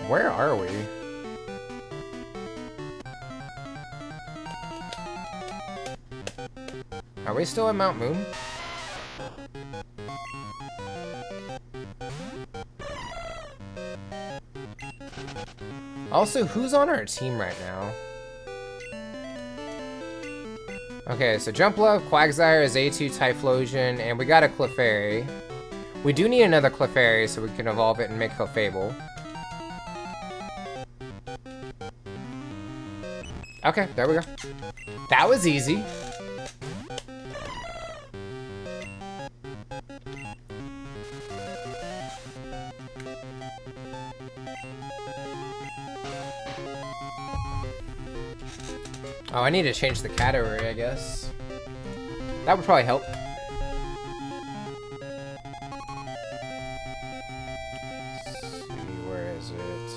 Where are we? Are we still at Mount Moon? Also, who's on our team right now? Okay, so Jumplove, Quagsire is A2 Typhlosion, and we got a Clefairy. We do need another Clefairy so we can evolve it and make Clefable. Okay, there we go. That was easy. Oh, I need to change the category, I guess. That would probably help. Let's see, where is it?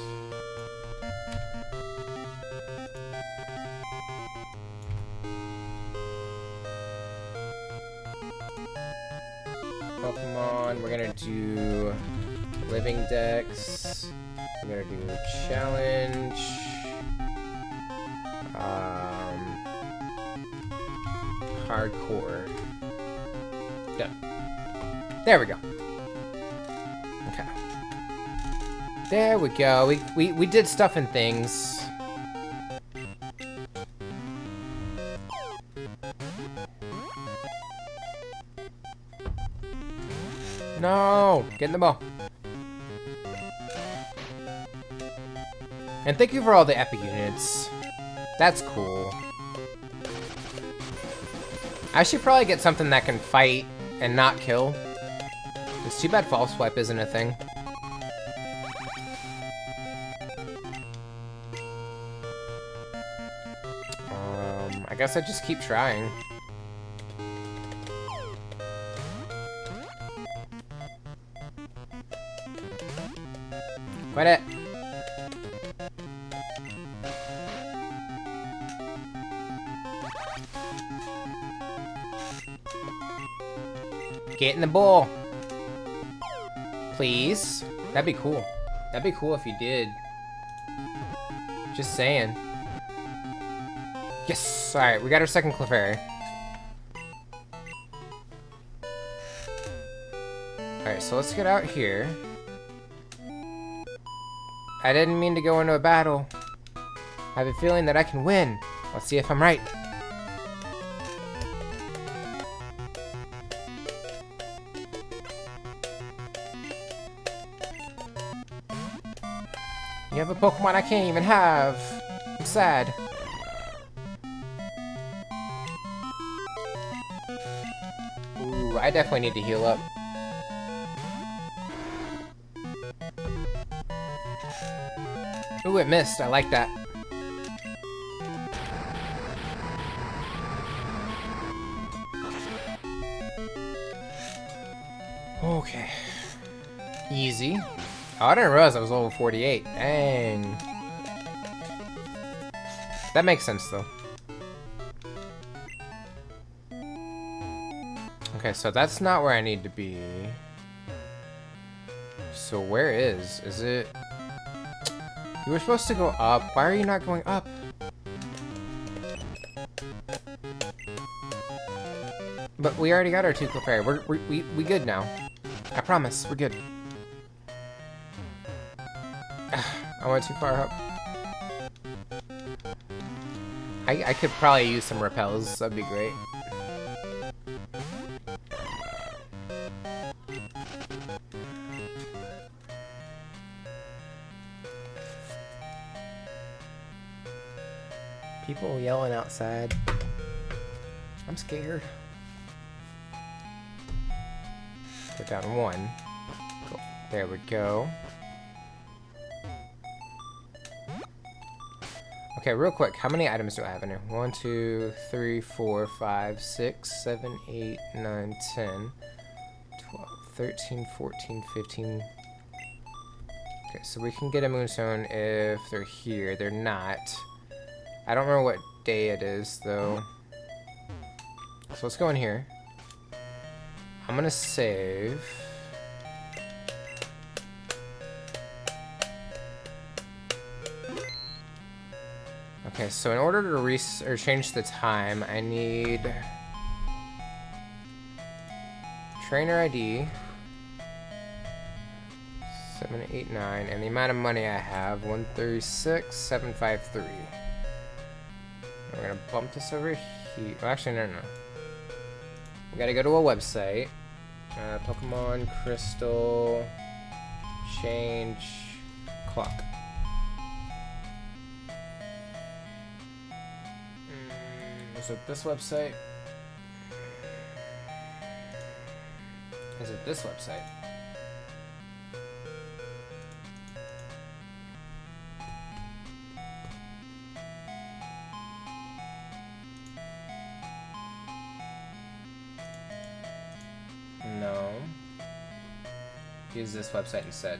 Pokemon, we're gonna do Living Dex. We're gonna do Challenge. Hardcore. Done. There we go. Okay. There we go. We did stuff and things. No! Get in the ball. And thank you for all the epic units. That's cool. I should probably get something that can fight and not kill. It's too bad False Swipe isn't a thing. I guess I just keep trying. Quit it! Get in the bowl. Please. That'd be cool. That'd be cool if you did. Just saying. Yes! Alright, we got our second Clefairy. Alright, so let's get out here. I didn't mean to go into a battle. I have a feeling that I can win. Let's see if I'm right. You have a Pokemon I can't even have. I'm sad. Ooh, I definitely need to heal up. Ooh, it missed. I like that. Okay. Easy. Oh, I didn't realize I was level 48. Dang. That makes sense, though. Okay, so that's not where I need to be. So where is? Is it... You were supposed to go up. Why are you not going up? But we already got our 2 Clefairy. We good now. I promise, we're good. I went too far up. I could probably use some repels. That'd be great. People yelling outside. I'm scared. Put down 1. Cool. There we go. Okay, real quick, how many items do I have in here? 1, 2, 3, 4, 5, 6, 7, 8, 9, 10, 12, 13, 14, 15. Okay, so we can get a Moonstone if they're here. They're not. I don't remember what day it is, though. So let's go in here. I'm gonna save. Okay, so in order to change the time, I need trainer ID 789 and the amount of money I have 136,753. We're gonna bump this over here. Well, actually, no. We gotta go to a website. Pokemon Crystal change clock. Is it this website? Is it this website? No. Use this website instead.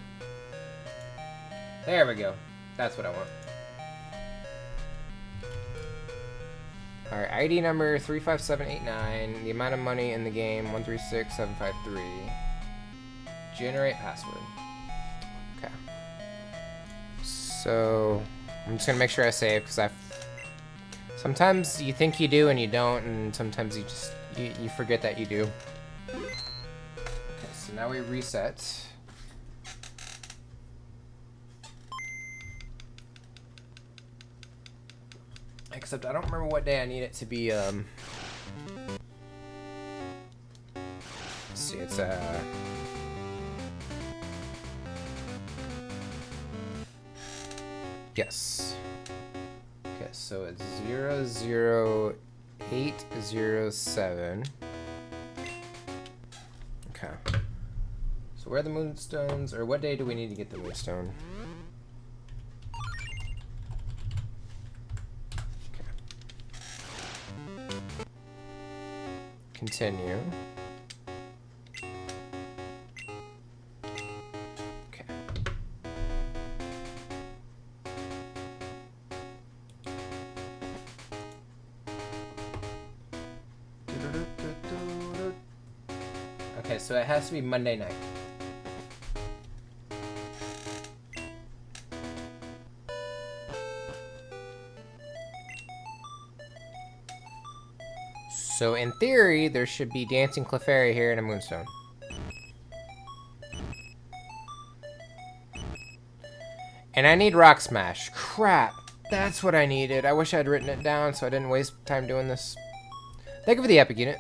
There we go. That's what I want. Alright, ID number 35789. The amount of money in the game 136,753. Generate password. Okay. So I'm just gonna make sure I save because sometimes you think you do and you don't, and sometimes you just you forget that you do. Okay, so now we reset. Except I don't remember what day I need it to be, let's see, it's, yes. Okay, so it's 00807. Okay. So where are the moonstones, or what day do we need to get the moonstone? Continue. Okay. Okay, so it has to be Monday night. So in theory, there should be Dancing Clefairy here and a Moonstone. And I need Rock Smash. Crap. That's what I needed. I wish I had written it down so I didn't waste time doing this. Thank you for the epic unit.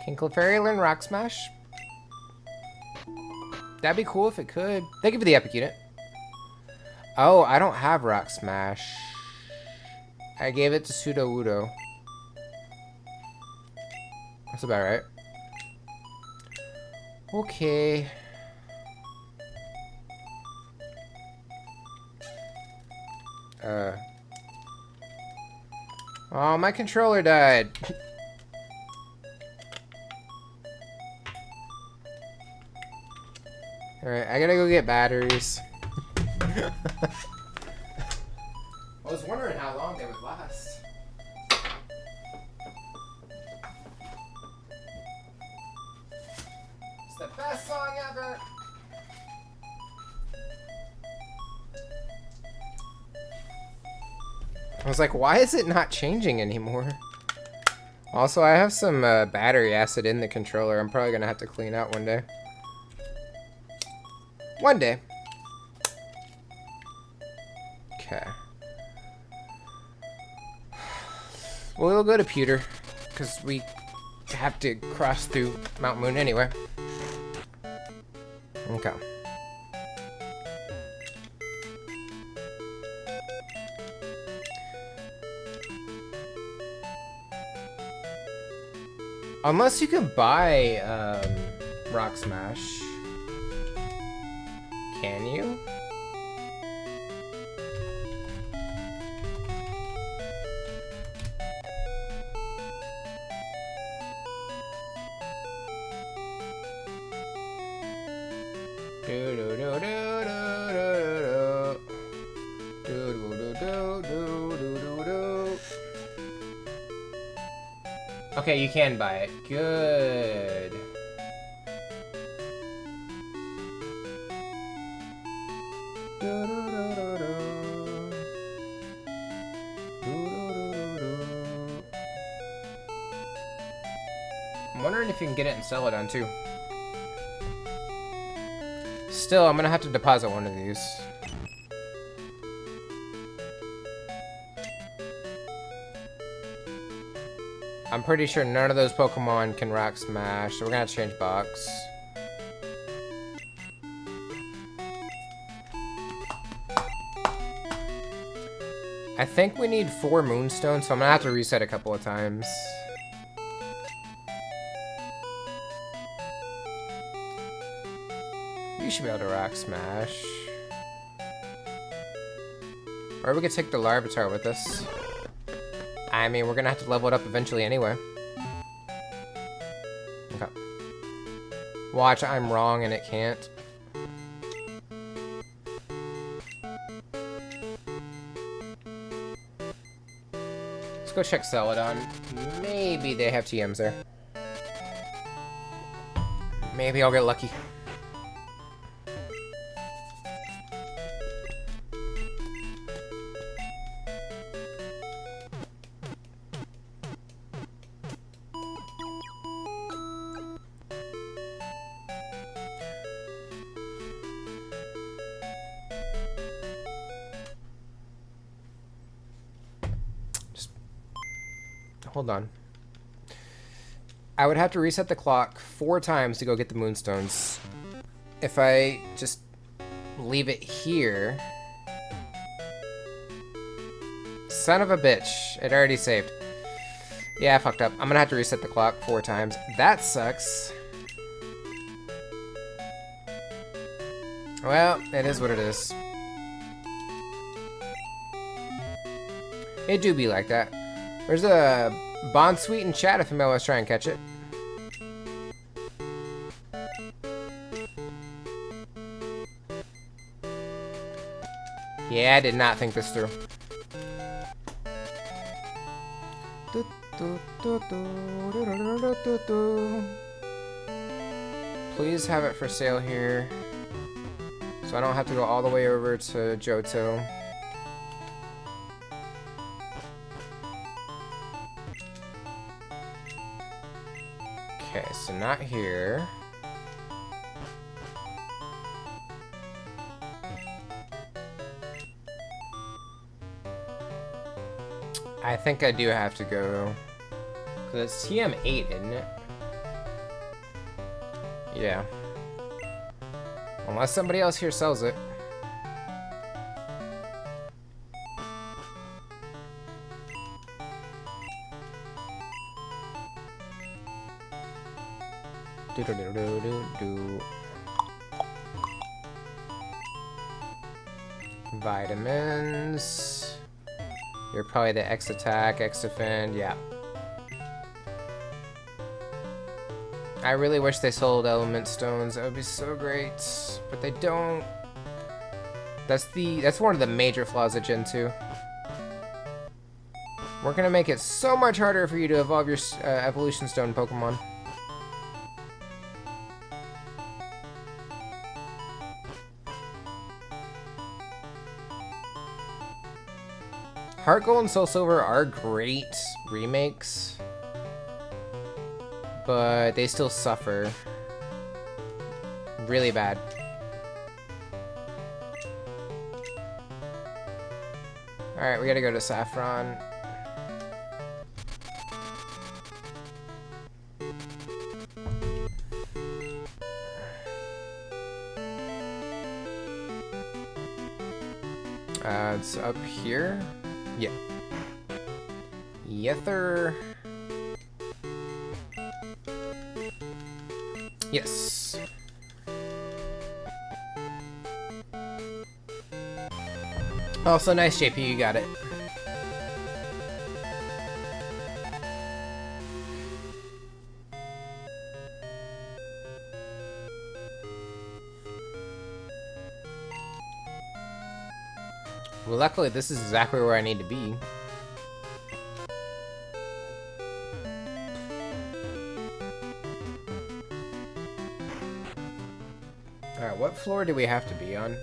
Can Clefairy learn Rock Smash? That'd be cool if it could. Thank you for the epic unit. Oh, I don't have Rock Smash. I gave it to Sudowoodo. That's about right. Okay. Oh, my controller died. Alright, I gotta go get batteries. I was wondering how long they would last. It's the best song ever! I was like, why is it not changing anymore? Also, I have some battery acid in the controller. I'm probably gonna have to clean out one day. One day. Okay. Well, we'll go to Pewter, because we have to cross through Mount Moon anyway. Okay. Unless you can buy Rock Smash. Can you? Okay, you can buy it. Good. you can get it in Celadon too. Still, I'm gonna have to deposit one of these. I'm pretty sure none of those Pokemon can Rock Smash, so we're gonna have to change box. I think we need 4 Moonstones, so I'm gonna have to reset a couple of times. You should be able to Rock Smash. Or we could take the Larvitar with us. I mean, we're gonna have to level it up eventually anyway. Okay. Watch, I'm wrong and it can't. Let's go check Celadon. Maybe they have TMs there. Maybe I'll get lucky. Hold on. I would have to reset the clock 4 times to go get the Moonstones. If I just leave it here... Son of a bitch. It already saved. Yeah, I fucked up. I'm gonna have to reset the clock 4 times. That sucks. Well, it is what it is. It do be like that. There's a Bond Suite in chat if anybody wants to try and catch it. Yeah, I did not think this through. Please have it for sale here, so I don't have to go all the way over to Johto. Okay, so not here. I think I do have to go, because it's TM8, isn't it? Yeah. Unless somebody else here sells it. Vitamins. You're probably the X attack, X defend, yeah. I really wish they sold element stones. That would be so great, but they don't. That's one of the major flaws of Gen 2. We're gonna make it so much harder for you to evolve your evolution stone Pokemon. Heart Gold and Soul Silver are great remakes, but they still suffer really bad. Alright, we gotta go to Saffron. It's up here. Yeah. Yether. Yes. Also, nice, JP, you got it. Well, luckily, this is exactly where I need to be. Alright, what floor do we have to be on?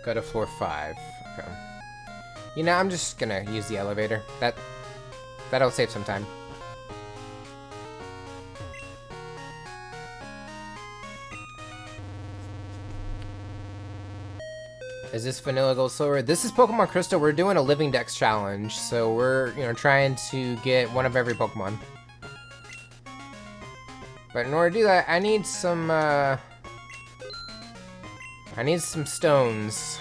Go to floor 5. Okay. You know, I'm just gonna use the elevator. That'll save some time. Is this Vanilla Gold Silver? This is Pokemon Crystal. We're doing a Living Dex challenge, so we're, you know, trying to get one of every Pokemon. But in order to do that, I need some stones.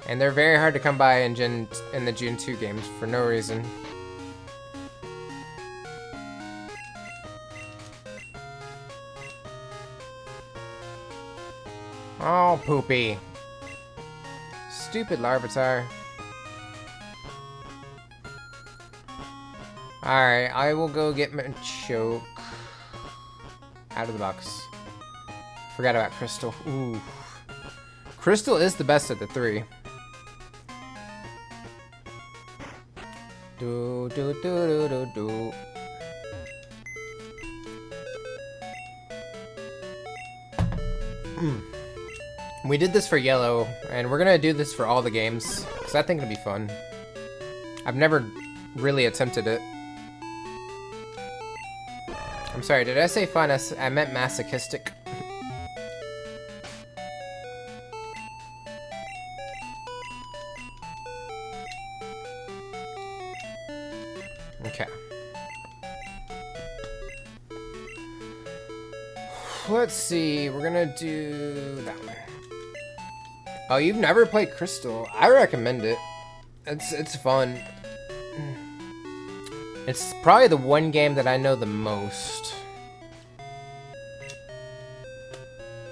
And they're very hard to come by in the Gen 2 games for no reason. Oh, poopy. Stupid Larvitar. Alright, I will go get my choke. Out of the box. Forgot about Crystal. Ooh. Crystal is the best of the three. Do do do do do do. We did this for Yellow, and we're gonna do this for all the games, because I think it'll be fun. I've never really attempted it. I'm sorry, did I say fun? I meant masochistic. Okay. Let's see, we're gonna do that one. Oh, you've never played Crystal? I recommend it. It's fun. It's probably the one game that I know the most.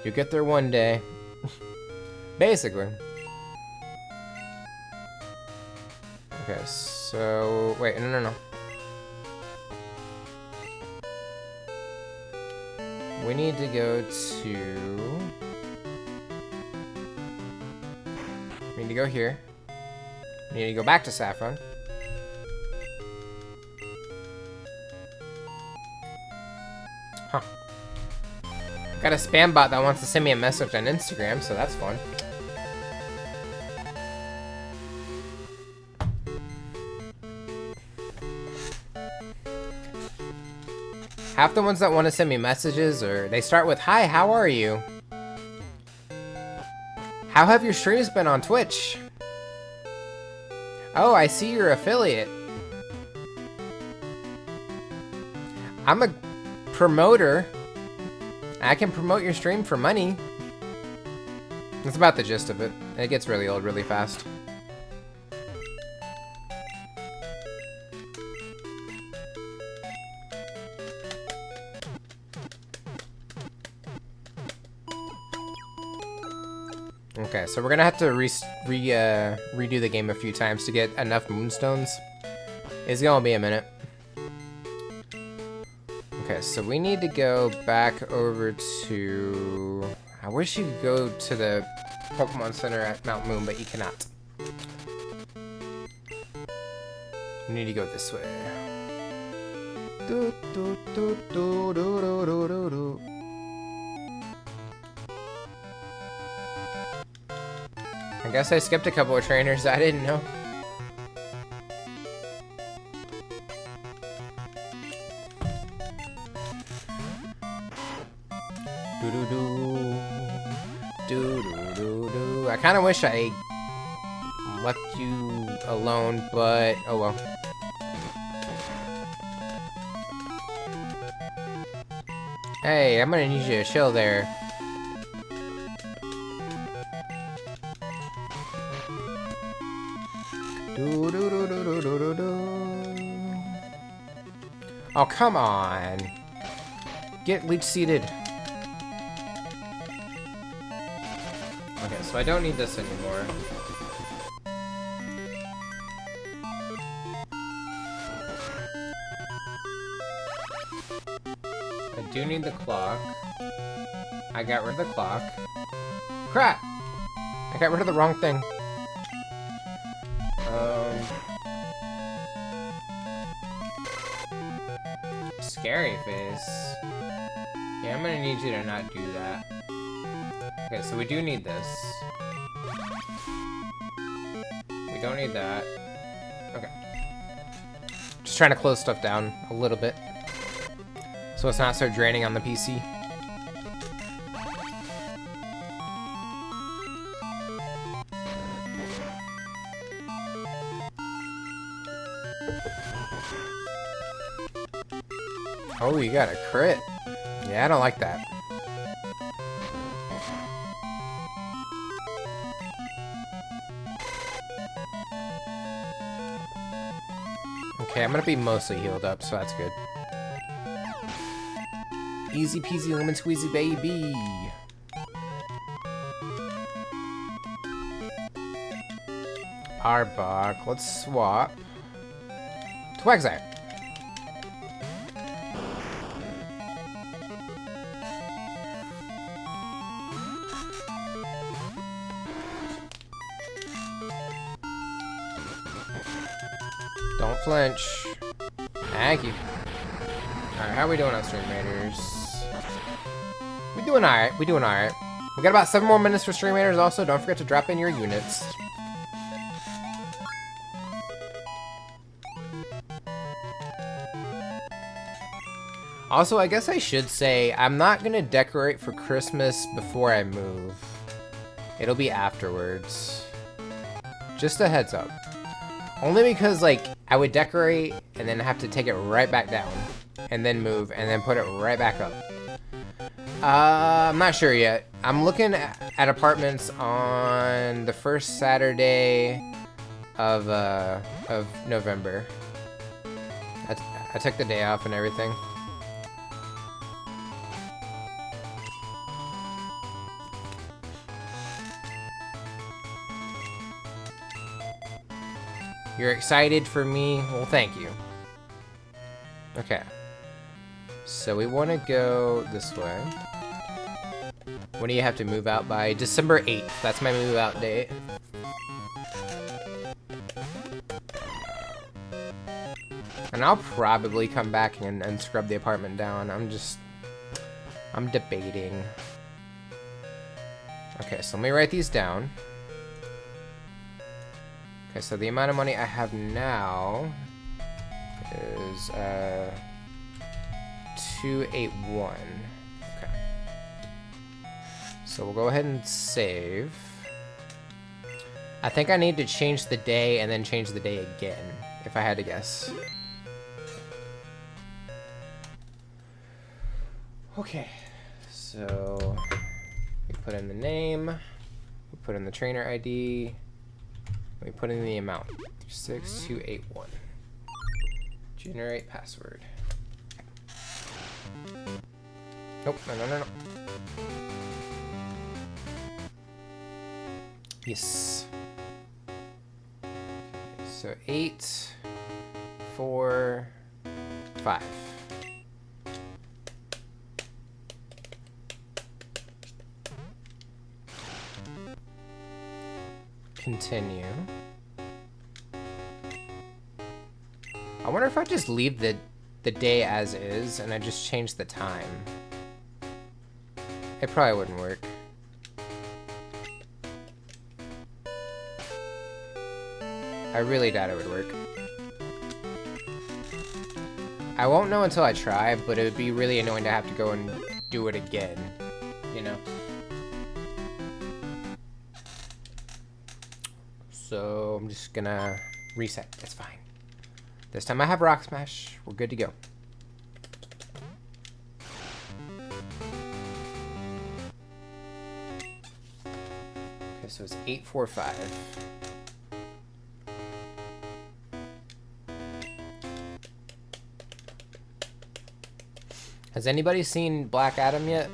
You get there one day. Basically. Okay, so... Wait, no. We need to go to... We need to go here. We need to go back to Saffron. Huh. Got a spam bot that wants to send me a message on Instagram, so that's fun. Half the ones that want to send me messages, or they start with, "Hi, how are you? How have your streams been on Twitch? Oh, I see you're affiliate. I'm a promoter. I can promote your stream for money." That's about the gist of it. It gets really old really fast. Okay, so we're gonna have to redo the game a few times to get enough moonstones. It's gonna be a minute. Okay, so we need to go back over to... I wish you could go to the Pokemon Center at Mount Moon, but you cannot. We need to go this way. Do, do, do, do, do, do, do, do, do. I guess I skipped a couple of trainers. I didn't know. Do do do do do do do. I kind of wish I left you alone, but oh well. Hey, I'm gonna need you to chill there. Do, do, do, do, do, do, do, do. Oh, come on. Get leech seeded. Okay, so I don't need this anymore. I do need the clock. I got rid of the clock. Crap! I got rid of the wrong thing. Scary face. Yeah, I'm gonna need you to not do that. Okay, so we do need this. We don't need that. Okay. Just trying to close stuff down a little bit, so it's not so draining on the PC. Oh, you got a crit. Yeah, I don't like that. Okay, I'm gonna be mostly healed up, so that's good. Easy peasy lemon squeezy, baby. Arbok, let's swap. Twagzire. Don't flinch. Thank you. Alright, how are we doing on Stream Raiders? We doing alright. We doing alright. We got about 7 more minutes for Stream Raiders also. Don't forget to drop in your units. Also, I guess I should say, I'm not gonna decorate for Christmas before I move. It'll be afterwards. Just a heads up. Only because, like, I would decorate and then have to take it right back down. And then move, and then put it right back up. I'm not sure yet. I'm looking at apartments on the first Saturday of November. I took the day off and everything. You're excited for me? Well, thank you. Okay. So we want to go this way. When do you have to move out by? December 8th. That's my move out date. And I'll probably come back and scrub the apartment down. I'm debating. Okay, so let me write these down. Okay, so the amount of money I have now is 281. Okay. So we'll go ahead and save. I think I need to change the day and then change the day again, if I had to guess. Okay, so we put in the name, we put in the trainer ID, we put in the amount, 6281. Generate password. Nope, no. Yes. So 8, 4, 5. Continue. I wonder if I just leave the day as is and I just change the time. It probably wouldn't work. I really doubt it would work. I won't know until I try, but it would be really annoying to have to go and do it again, you know? So I'm just gonna reset. It's fine. This time I have Rock Smash. We're good to go. Okay, so it's 845. Has anybody seen Black Adam yet?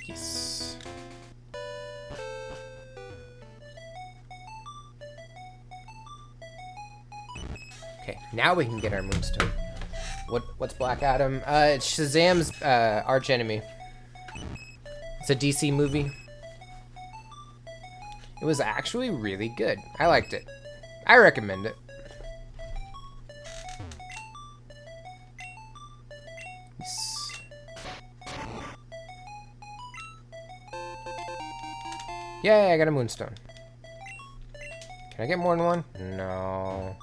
Yes. Okay, now we can get our Moonstone. What's Black Adam? It's Shazam's arch enemy. It's a DC movie. It was actually really good. I liked it. I recommend it. Yes. Yay, I got a Moonstone. Can I get more than one? No.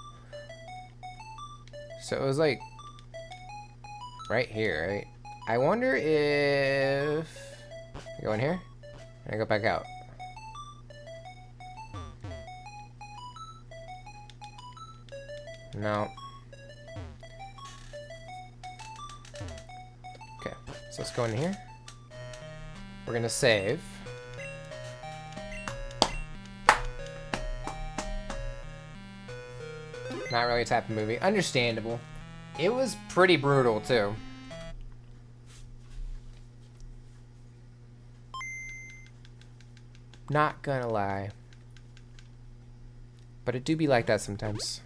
So it was like right here, right? I wonder if I go in here and I go back out. No. Okay, so let's go in here. We're gonna save. Not really a type of movie. Understandable. It was pretty brutal, too. Not gonna lie. But it do be like that sometimes.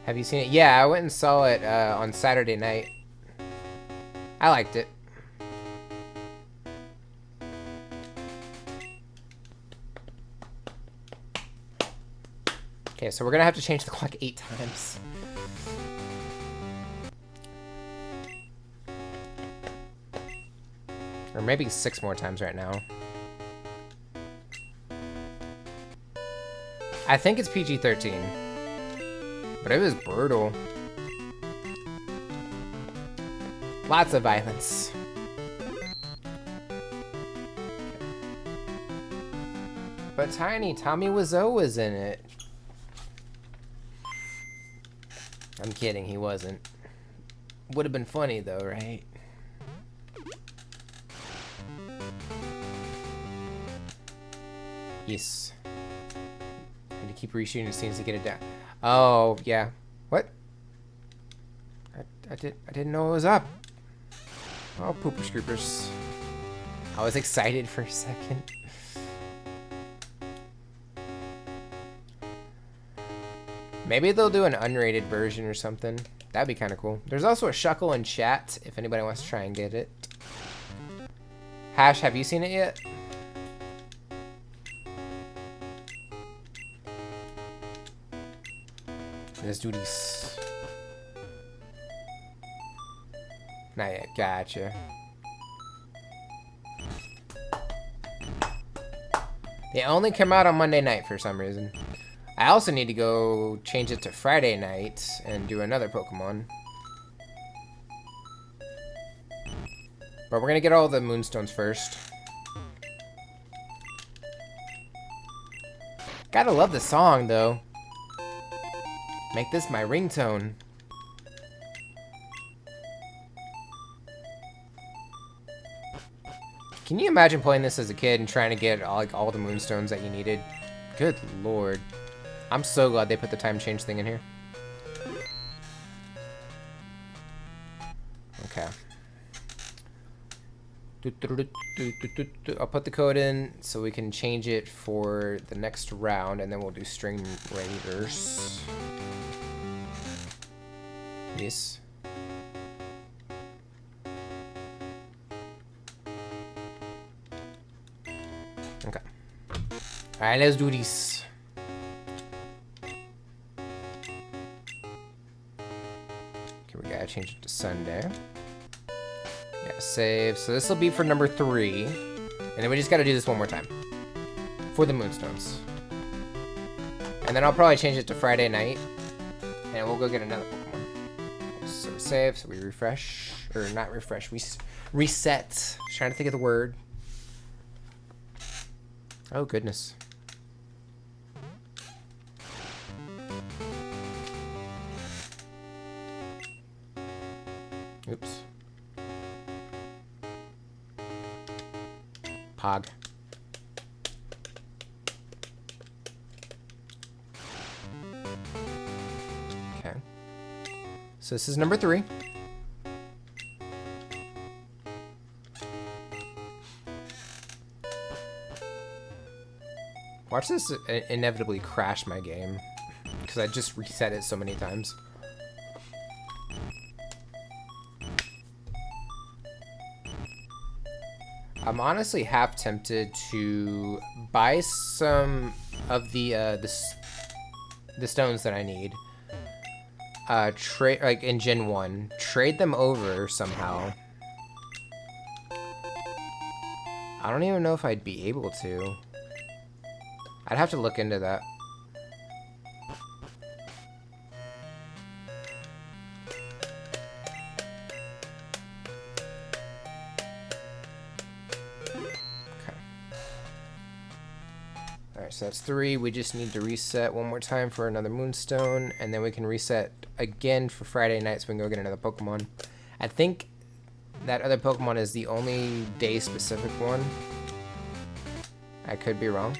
Have you seen it? Yeah, I went and saw it on Saturday night. I liked it. Okay, so we're gonna have to change the clock 8 times. Or maybe 6 more times right now. I think it's PG-13. But it was brutal. Lots of violence. But Tiny Tommy Wiseau was in it. I'm kidding, he wasn't. Would have been funny though, right? Yes. Need to keep reshooting scenes to get it down. Oh, yeah. What? I didn't know it was up. Oh, pooper scoopers. I was excited for a second. Maybe they'll do an unrated version or something. That'd be kind of cool. There's also a Shuckle in chat if anybody wants to try and get it. Hash, have you seen it yet? Let's do this. Not yet. Gotcha. They only come out on Monday night for some reason. I also need to go change it to Friday night and do another Pokemon. But we're gonna get all the Moonstones first. Gotta love the song though. Make this my ringtone. Can you imagine playing this as a kid and trying to get all the Moonstones that you needed? Good lord. I'm so glad they put the time change thing in here. Okay. I'll put the code in so we can change it for the next round, and then we'll do String Raiders. Yes. Okay. Alright, let's do this. Okay, we gotta change it to Sunday. Yeah, save. So this will be for number 3. And then we just gotta do this one more time. For the Moonstones. And then I'll probably change it to Friday night. And we'll go get another Pokemon. Okay, so we save, so we refresh. Or not refresh, we reset. Trying to think of the word. Oh, goodness. Oops. Pog. Okay. So this is number 3. Watch this inevitably crash my game, because I just reset it so many times. I'm honestly half tempted to buy some of the stones that I need. Trade like in Gen 1, trade them over somehow. I don't even know if I'd be able to. I'd have to look into that. Alright, so that's 3. We just need to reset one more time for another Moonstone, and then we can reset again for Friday night so we can go get another Pokemon. I think that other Pokemon is the only day-specific one. I could be wrong.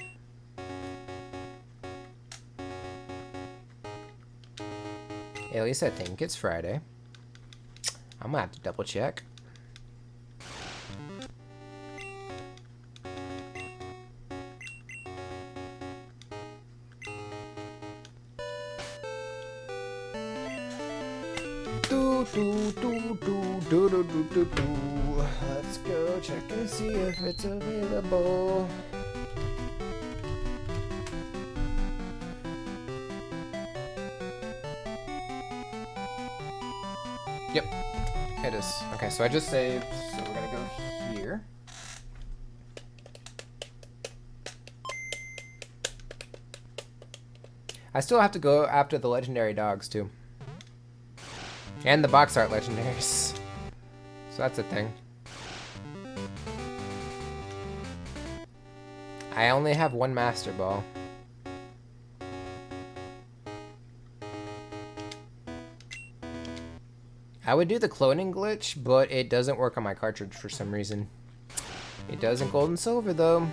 At least I think it's Friday. I'm gonna have to double check. Let's go check and see if it's available. Yep, it is. Okay, so I just saved, so we're gonna go here. I still have to go after the legendary dogs too. And the box art legendaries. So that's a thing. I only have one Master Ball. I would do the cloning glitch, but it doesn't work on my cartridge for some reason. It does in Gold and Silver though.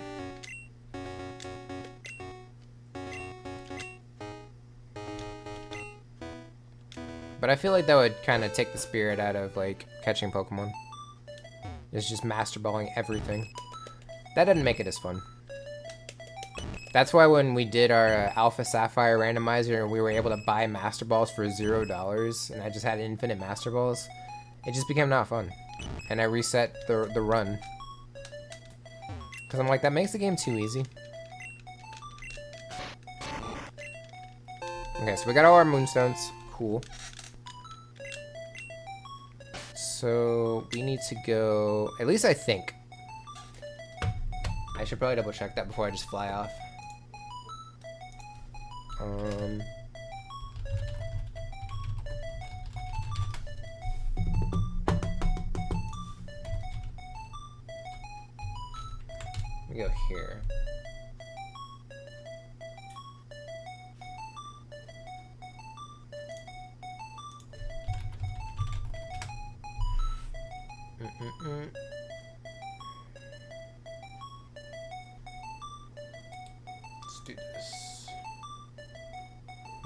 But I feel like that would kind of take the spirit out of like catching Pokemon. It's just Master Balling everything. That doesn't make it as fun. That's why when we did our Alpha Sapphire randomizer and we were able to buy Master Balls for $0 and I just had infinite Master Balls, it just became not fun. And I reset the run. Because I'm like, that makes the game too easy. Okay, so we got all our Moonstones. Cool. So we need to go, at least I think. I should probably double check that before I just fly off. Let me go here. Let's do this.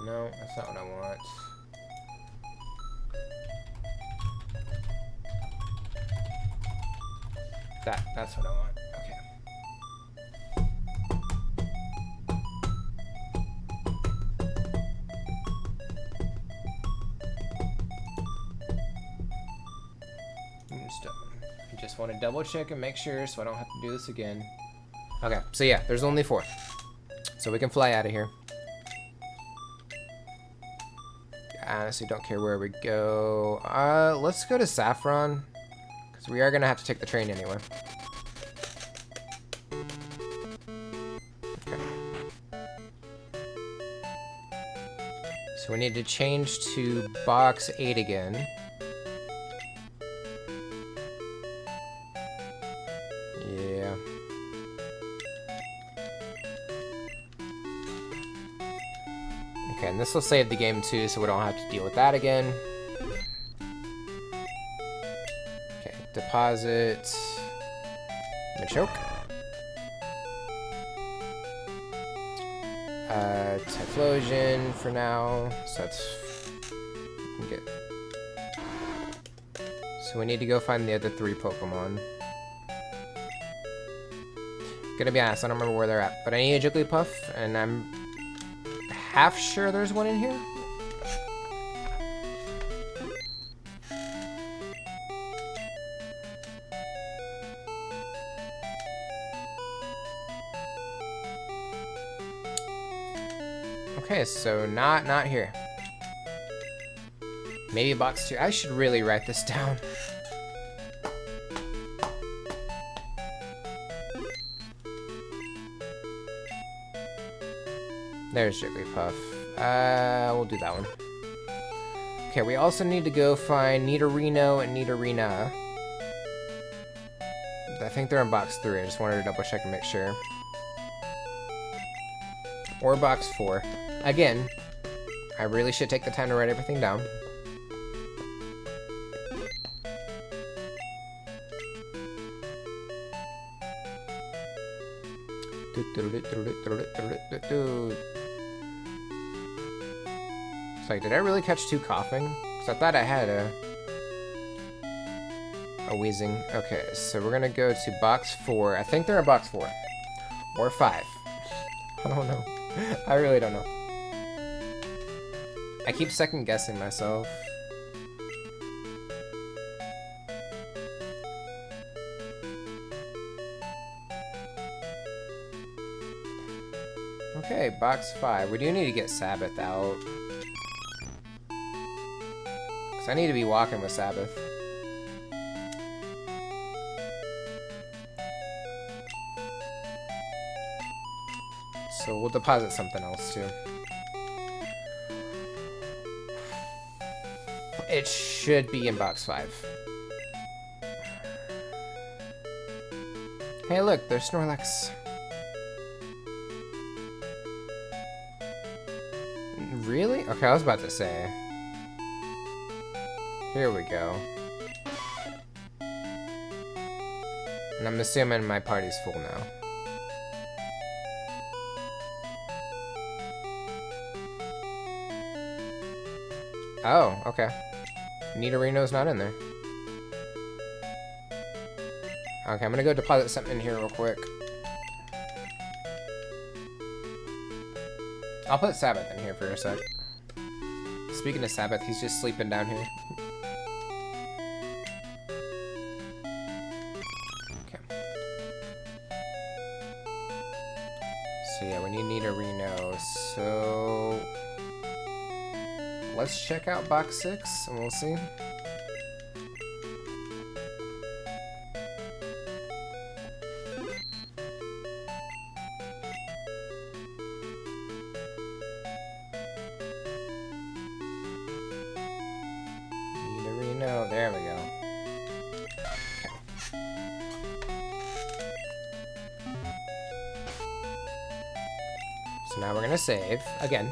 No, that's not what I want. That's what I want. Okay. Moonstone. I just want to double check and make sure so I don't have to do this again. Okay, so yeah, there's only 4. So we can fly out of here. I honestly don't care where we go. Let's go to Saffron. Because we are going to have to take the train anyway. Okay. So we need to change to box 8 again. Yeah. Okay, and this will save the game too, so we don't have to deal with that again. Okay, deposit. Machoke. Typhlosion for now, so that's good. So we need to go find the other 3 Pokemon. Gonna be honest, I don't remember where they're at, but I need a Jigglypuff, and I'm half sure there's one in here. Okay, so not here. Maybe box 2. I should really write this down. There's Jigglypuff. We'll do that one. Okay, we also need to go find Nidorino and Nidorina. I think they're in box 3. I just wanted to double check and make sure. or box 4. Again, I really should take the time to write everything down. It's like, did I really catch 2 coughing? Because I thought I had a wheezing. Okay, so we're gonna go to box 4. I think they're in box 4. Or 5. I don't know. I really don't know. I keep second guessing myself. Okay, box 5. We do need to get Sabbath out. Because I need to be walking with Sabbath. So we'll deposit something else too. It should be in box 5. Hey look, there's Snorlax. Really? Okay, I was about to say. Here we go. And I'm assuming my party's full now. Oh, okay. Nidorino's not in there. Okay, I'm gonna go deposit something in here real quick. I'll put Sabbath in here for a sec. Speaking of Sabbath, he's just sleeping down here. Okay. So yeah, we need Nidorino. So let's check out box 6 and we'll see. Nidorino, there we go. Okay. So now we're gonna save again.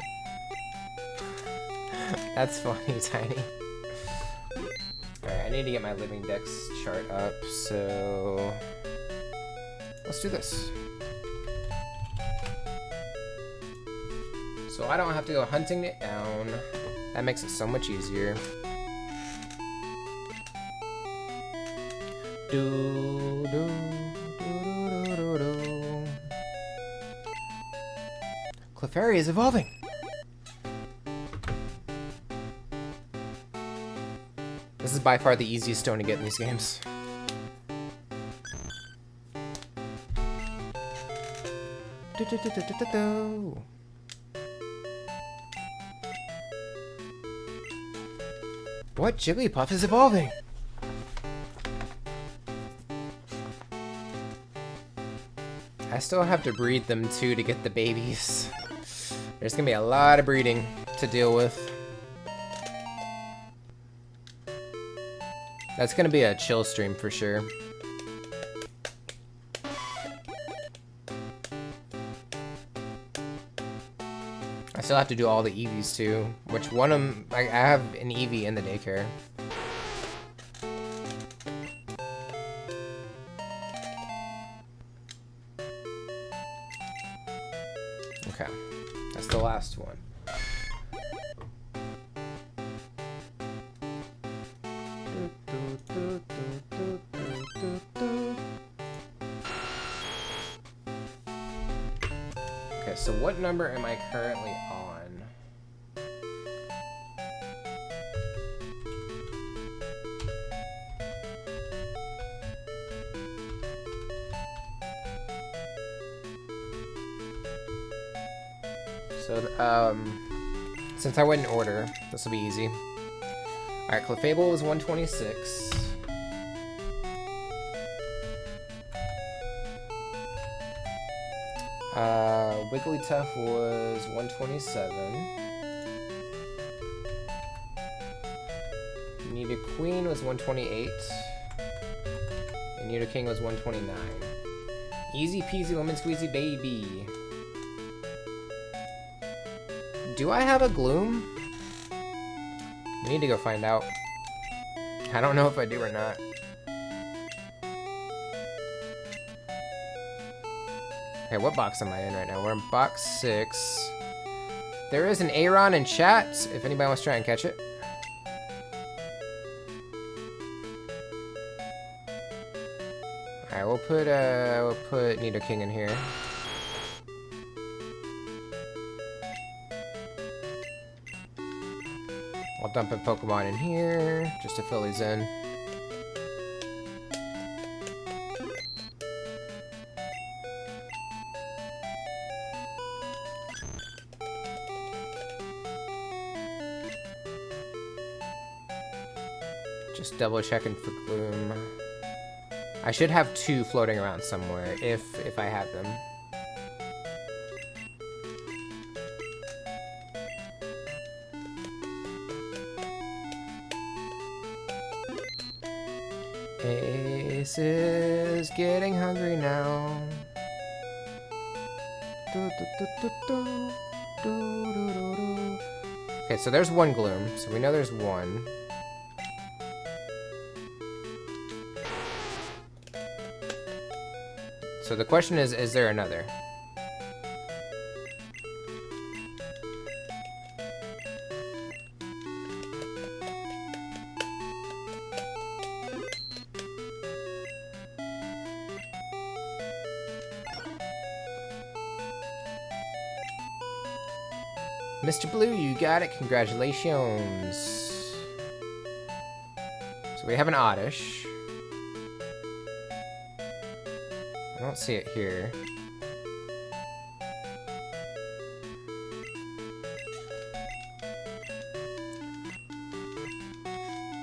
That's funny, Tiny. Alright, I need to get my Living Dex chart up, so let's do this. So I don't have to go hunting it down. That makes it so much easier. Do, do, do, do, do, do. Clefairy is evolving! This is by far the easiest stone to get in these games. What? Jigglypuff is evolving! I still have to breed them too to get the babies. There's gonna be a lot of breeding to deal with. That's gonna be a chill stream for sure. I still have to do all the EVs too, which one of them, I have an EV in the daycare. Okay, that's the last one. Okay, so what number am I currently on? So, since I went in order, this will be easy. Alright, Clefable was 126. Wigglytuff was 127. Nidoqueen was 128. And Nidoking was 129. Easy peasy lemon squeezy baby. do I have a gloom? We need to go find out. I don't know if I do or not. Okay, what box am I in right now? We're in box 6. There is an Aaron in chat, if anybody wants to try and catch it. Alright, we'll put Nidoking in here. I'll dump a Pokemon in here, just to fill these in. Just double checking for Gloom. I should have 2 floating around somewhere, if I have them. Ace is getting hungry now. Okay, so there's 1 Gloom, so we know there's 1. So the question is there another? Mr. Blue, you got it. Congratulations. So we have an Oddish. I don't see it here.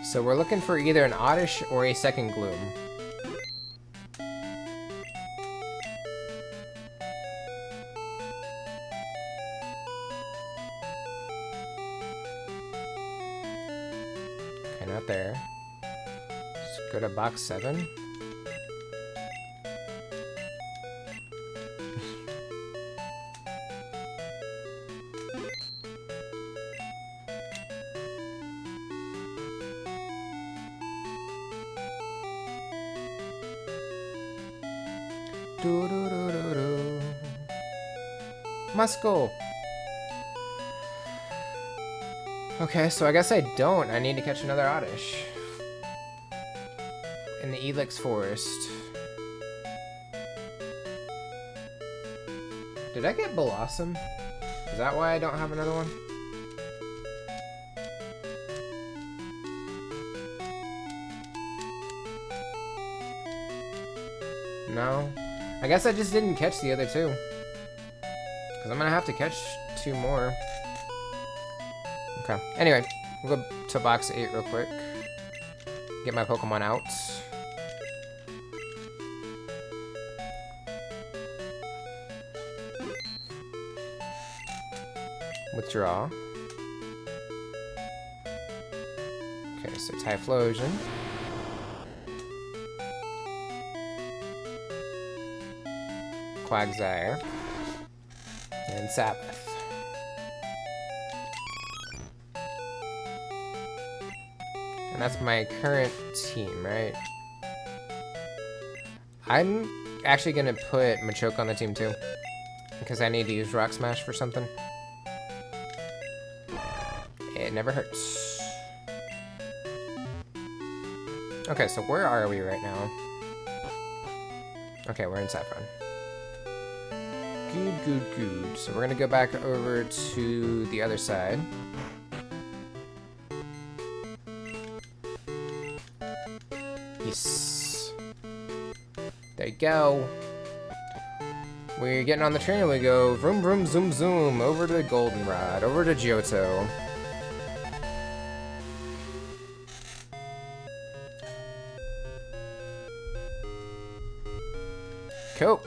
So we're looking for either an Oddish or a second Gloom. Okay, not there. Let's go to box 7. Muscle. Okay, so I guess I don't. I need to catch another Oddish in the Elix Forest. Did I get Blossom? Is that why I don't have another one? No. I guess I just didn't catch the other 2. Because I'm going to have to catch 2 more. Okay. Anyway, we'll go to box 8 real quick. Get my Pokemon out. Withdraw. Okay, so Typhlosion. Quagsire. And Sabbath. And that's my current team, right? I'm actually gonna put Machoke on the team too, because I need to use Rock Smash for something. It never hurts. Okay, so where are we right now? Okay, we're in Saffron. Good. So we're gonna go back over to the other side. Yes. There you go. We're getting on the train and we go vroom vroom zoom zoom over to Goldenrod, over to Johto. Cool.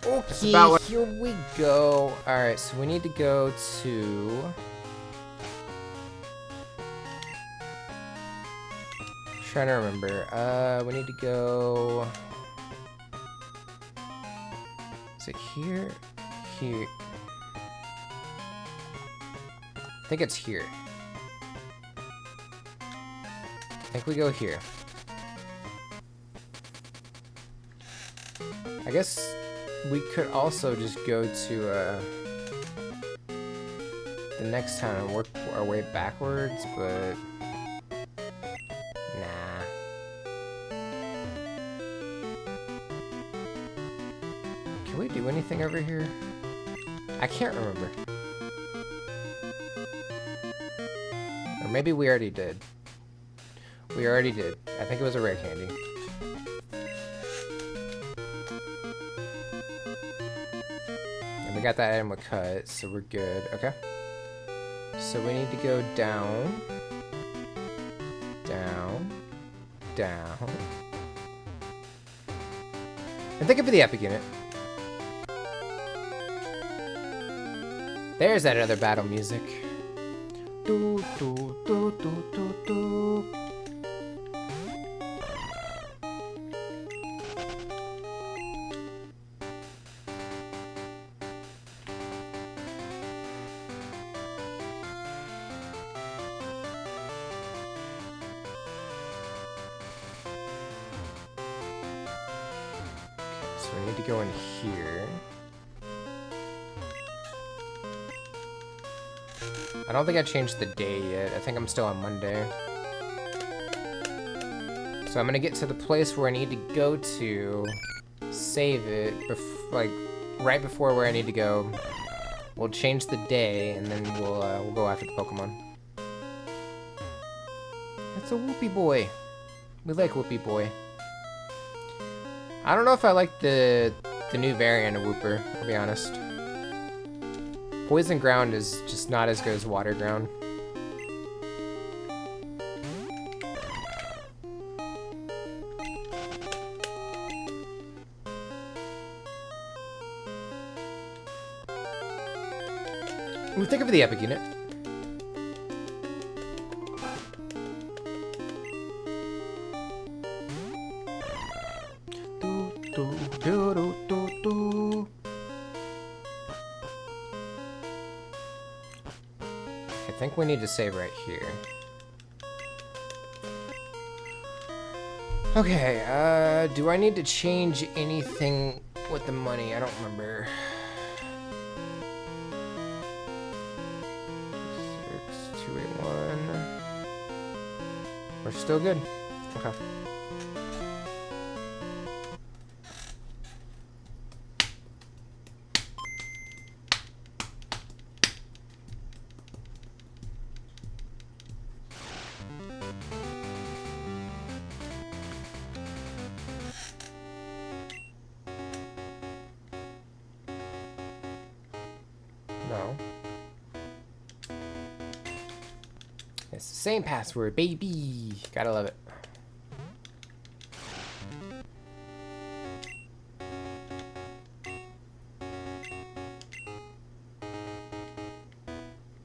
Okay, here we go. Alright, so we need to go to... trying to remember. We need to go... Is it here? Here. think it's here. I think we go here. I guess we could also just go to the next town and work our way backwards, but nah. Can we do anything over here? I can't remember. Or maybe we already did. We already did. I think it was a rare candy. And we got that item with cut, so we're good. Okay. So we need to go down. Down. Down. And thank you for the epic unit. There's that other battle music. Do, do, do, do, do, do. So we need to go in here. I don't think I changed the day yet. I think I'm still on Monday. So I'm gonna get to the place where I need to go to, save it, like right before where I need to go. We'll change the day, and then we'll go after the Pokemon. It's a Whoopie Boy. We like Whoopie Boy. I don't know if I like the new variant of Wooper, I'll be honest. Poison Ground is just not as good as Water Ground. Ooh, think of the epic unit. I think we need to save right here. Okay, do I need to change anything with the money? I don't remember. 6281. We're still good. Okay. No. It's the same password, baby. Gotta love it.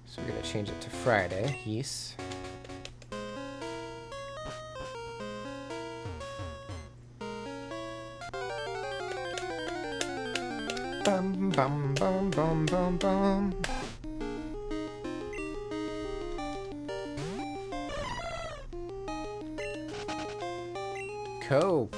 So we're gonna change it to Friday. Yes. Bum bum bum bum bum bum. Cool.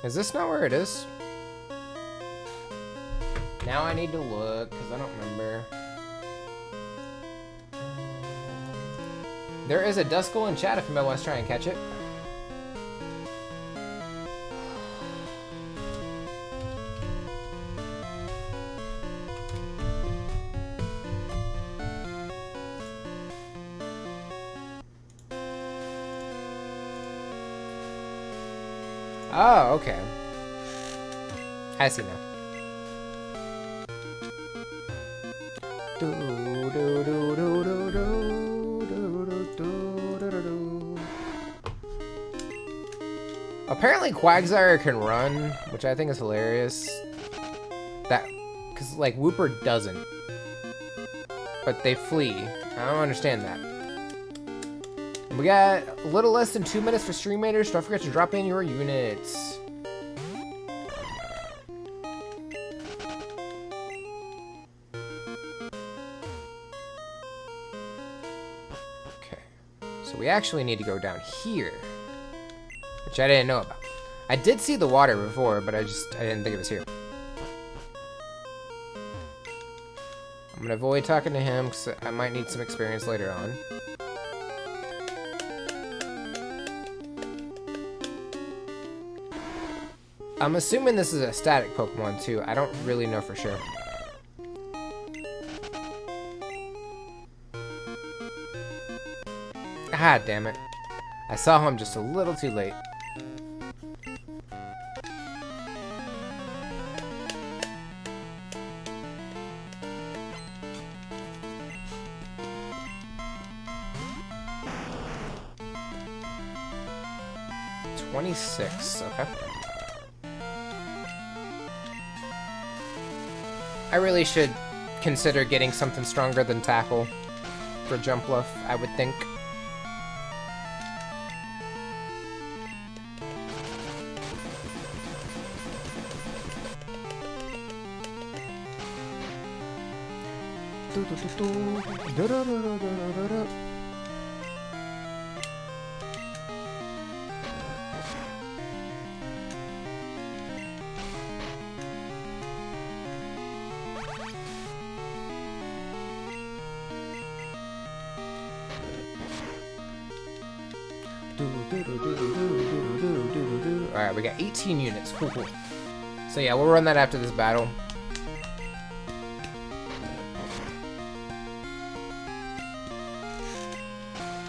Is this not where it is? Now I need to look, because I don't remember. There is a Duskull in chat if anybody wants to try and catch it. Oh, okay. I see now. Apparently Quagsire can run, which I think is hilarious. That, cause like Wooper doesn't. But they flee. I don't understand that. We got a little less than 2 minutes for stream raiders. Don't forget to drop in your units. Okay, so we actually need to go down here, which I didn't know about. I did see the water before, but I didn't think it was here. I'm gonna avoid talking to him because I might need some experience later on. I'm assuming this is a static Pokemon too. I don't really know for sure. Ah, damn it. I saw him just a little too late. Okay. I really should consider getting something stronger than Tackle for Jumpluff, I would think. Alright, we got 18 units. Cool, cool. So yeah, we'll run that after this battle.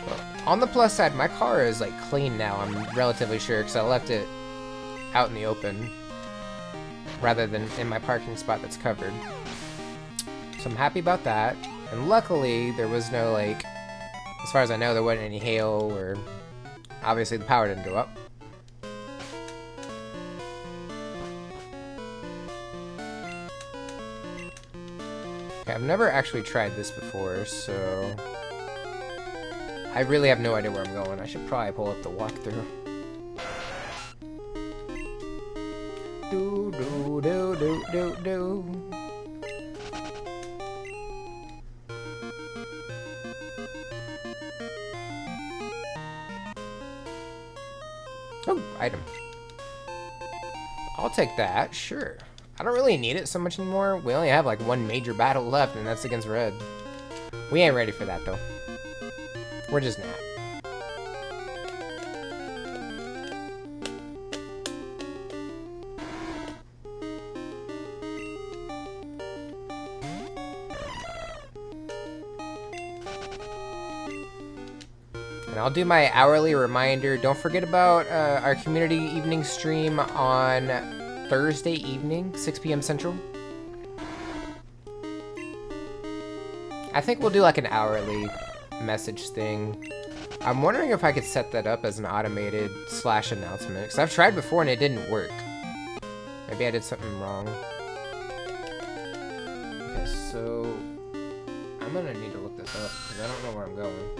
Well, on the plus side, my car is like clean now, I'm relatively sure, because I left it out in the open rather than in my parking spot that's covered. So I'm happy about that. And luckily, there was no, like, as far as I know, there wasn't any hail or... Obviously, the power didn't go up. Okay, I've never actually tried this before, so... I really have no idea where I'm going. I should probably pull up the walkthrough. Do do do do do do. Oh, item. I'll take that, sure. I don't really need it so much anymore. We only have like one major battle left, and that's against Red. We ain't ready for that, though. We're just not. And I'll do my hourly reminder. Don't forget about our community evening stream on Thursday evening, 6 p.m. Central. I think we'll do like an hourly message thing. I'm wondering if I could set that up as an automated / announcement, because I've tried before and it didn't work. Maybe I did something wrong. Okay, so I'm gonna need to look this up because I don't know where I'm going.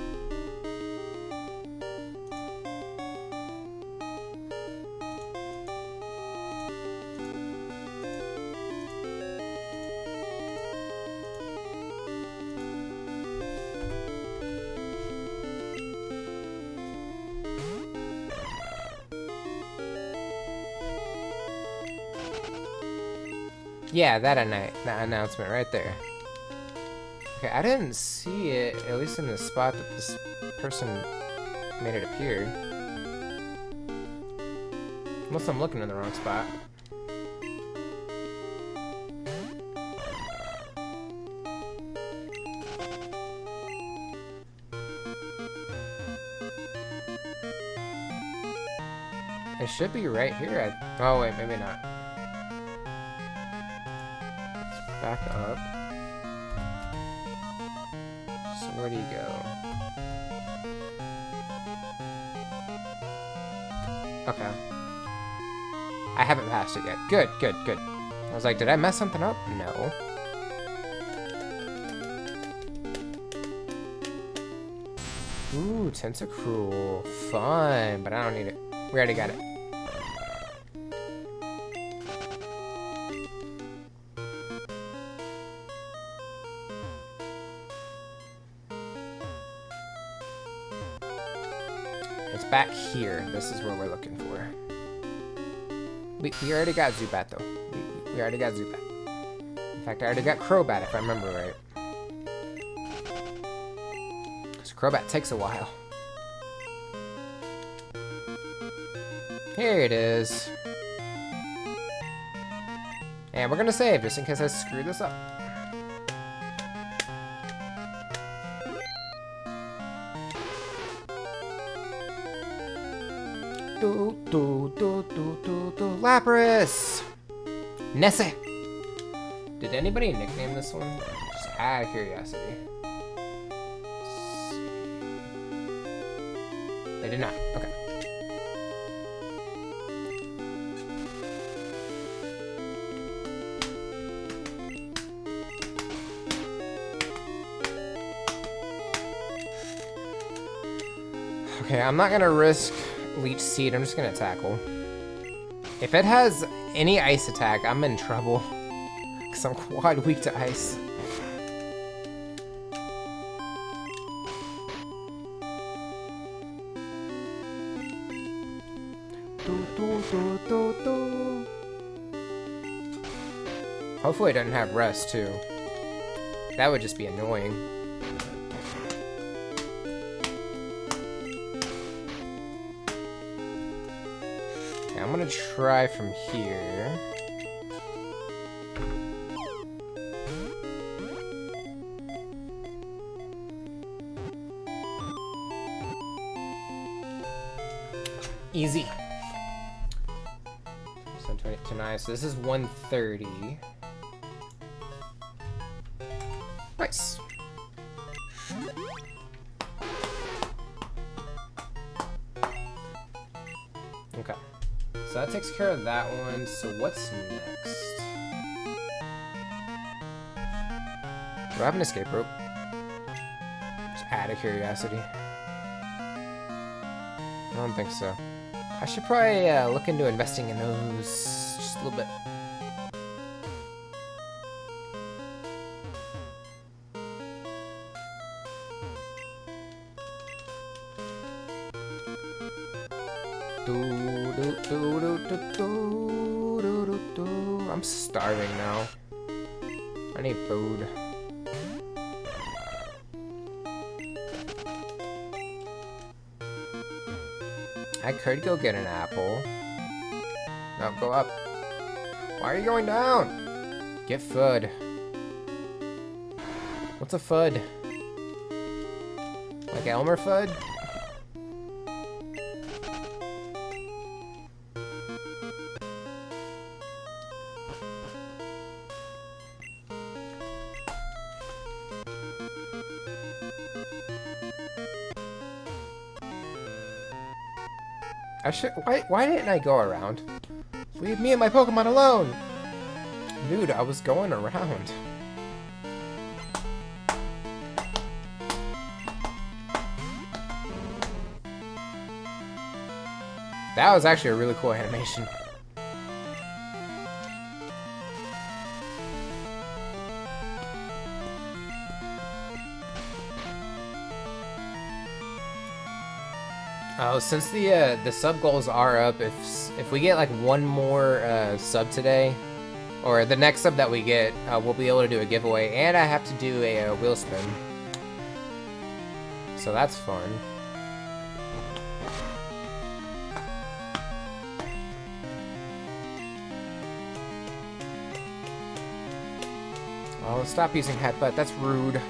Yeah, that announcement right there. Okay, I didn't see it, at least in the spot that this person made it appear. Unless I'm looking in the wrong spot. It should be right here. Oh wait, maybe not. Back up. So where do you go? Okay. I haven't passed it yet. Good, good, good. I was like, did I mess something up? No. Ooh, Tentacruel. Fun, but I don't need it. We already got it. It's back here. This is where we're looking for. We already got Zubat, though. We already got Zubat. In fact, I already got Crobat, if I remember right. So Crobat takes a while. Here it is. And we're gonna save, just in case I screw this up. Lapras! Nessie! Did anybody nickname this one? Just out of curiosity. They did not. Okay. Okay, I'm not gonna risk Leech Seed, I'm just gonna tackle. If it has any ice attack, I'm in trouble. Because I'm quite weak to ice. Hopefully it doesn't have rest too. That would just be annoying. I'm gonna try from here. Easy. 729, so this is 130. Nice. Okay. So that takes care of that one. So what's next? Do I have an escape rope? Just out of curiosity. I don't think so. I should probably look into investing in those just a little bit. I'm starving now. I need food. I could go get an apple. No, go up. Why are you going down? Get food. What's a food? Like Elmer Fudd? Why didn't I go around? Leave me and my Pokemon alone! Dude, I was going around. That was actually a really cool animation. Oh, since the sub goals are up, if we get like one more sub today, or the next sub that we get, we'll be able to do a giveaway, and I have to do a wheel spin. So that's fun. Oh, stop using headbutt, that's rude.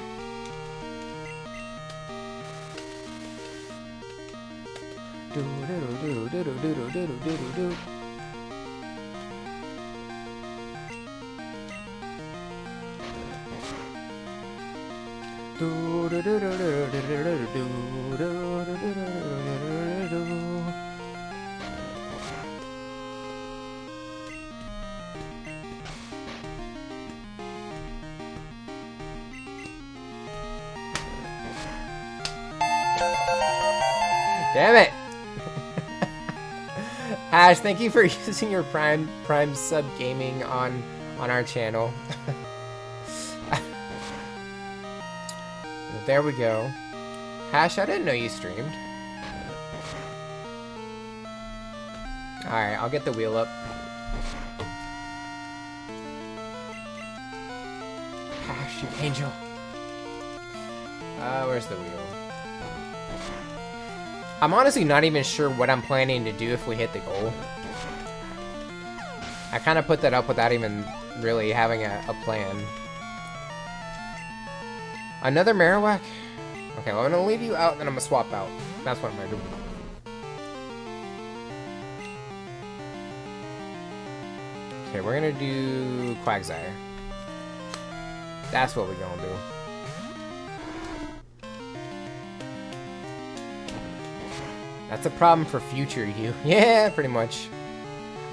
Damn it! Hash, thank you for using your Prime sub gaming on our channel. Well, there we go. Hash, I didn't know you streamed. Alright, I'll get the wheel up. Hash, you angel. Where's the wheel? I'm honestly not even sure what I'm planning to do if we hit the goal. I kind of put that up without even really having a plan. Another Marowak? Okay, well, I'm gonna leave you out and then I'm gonna swap out. That's what I'm gonna do. Okay, we're gonna do Quagsire. That's what we're gonna do. That's a problem for future you. Yeah, pretty much.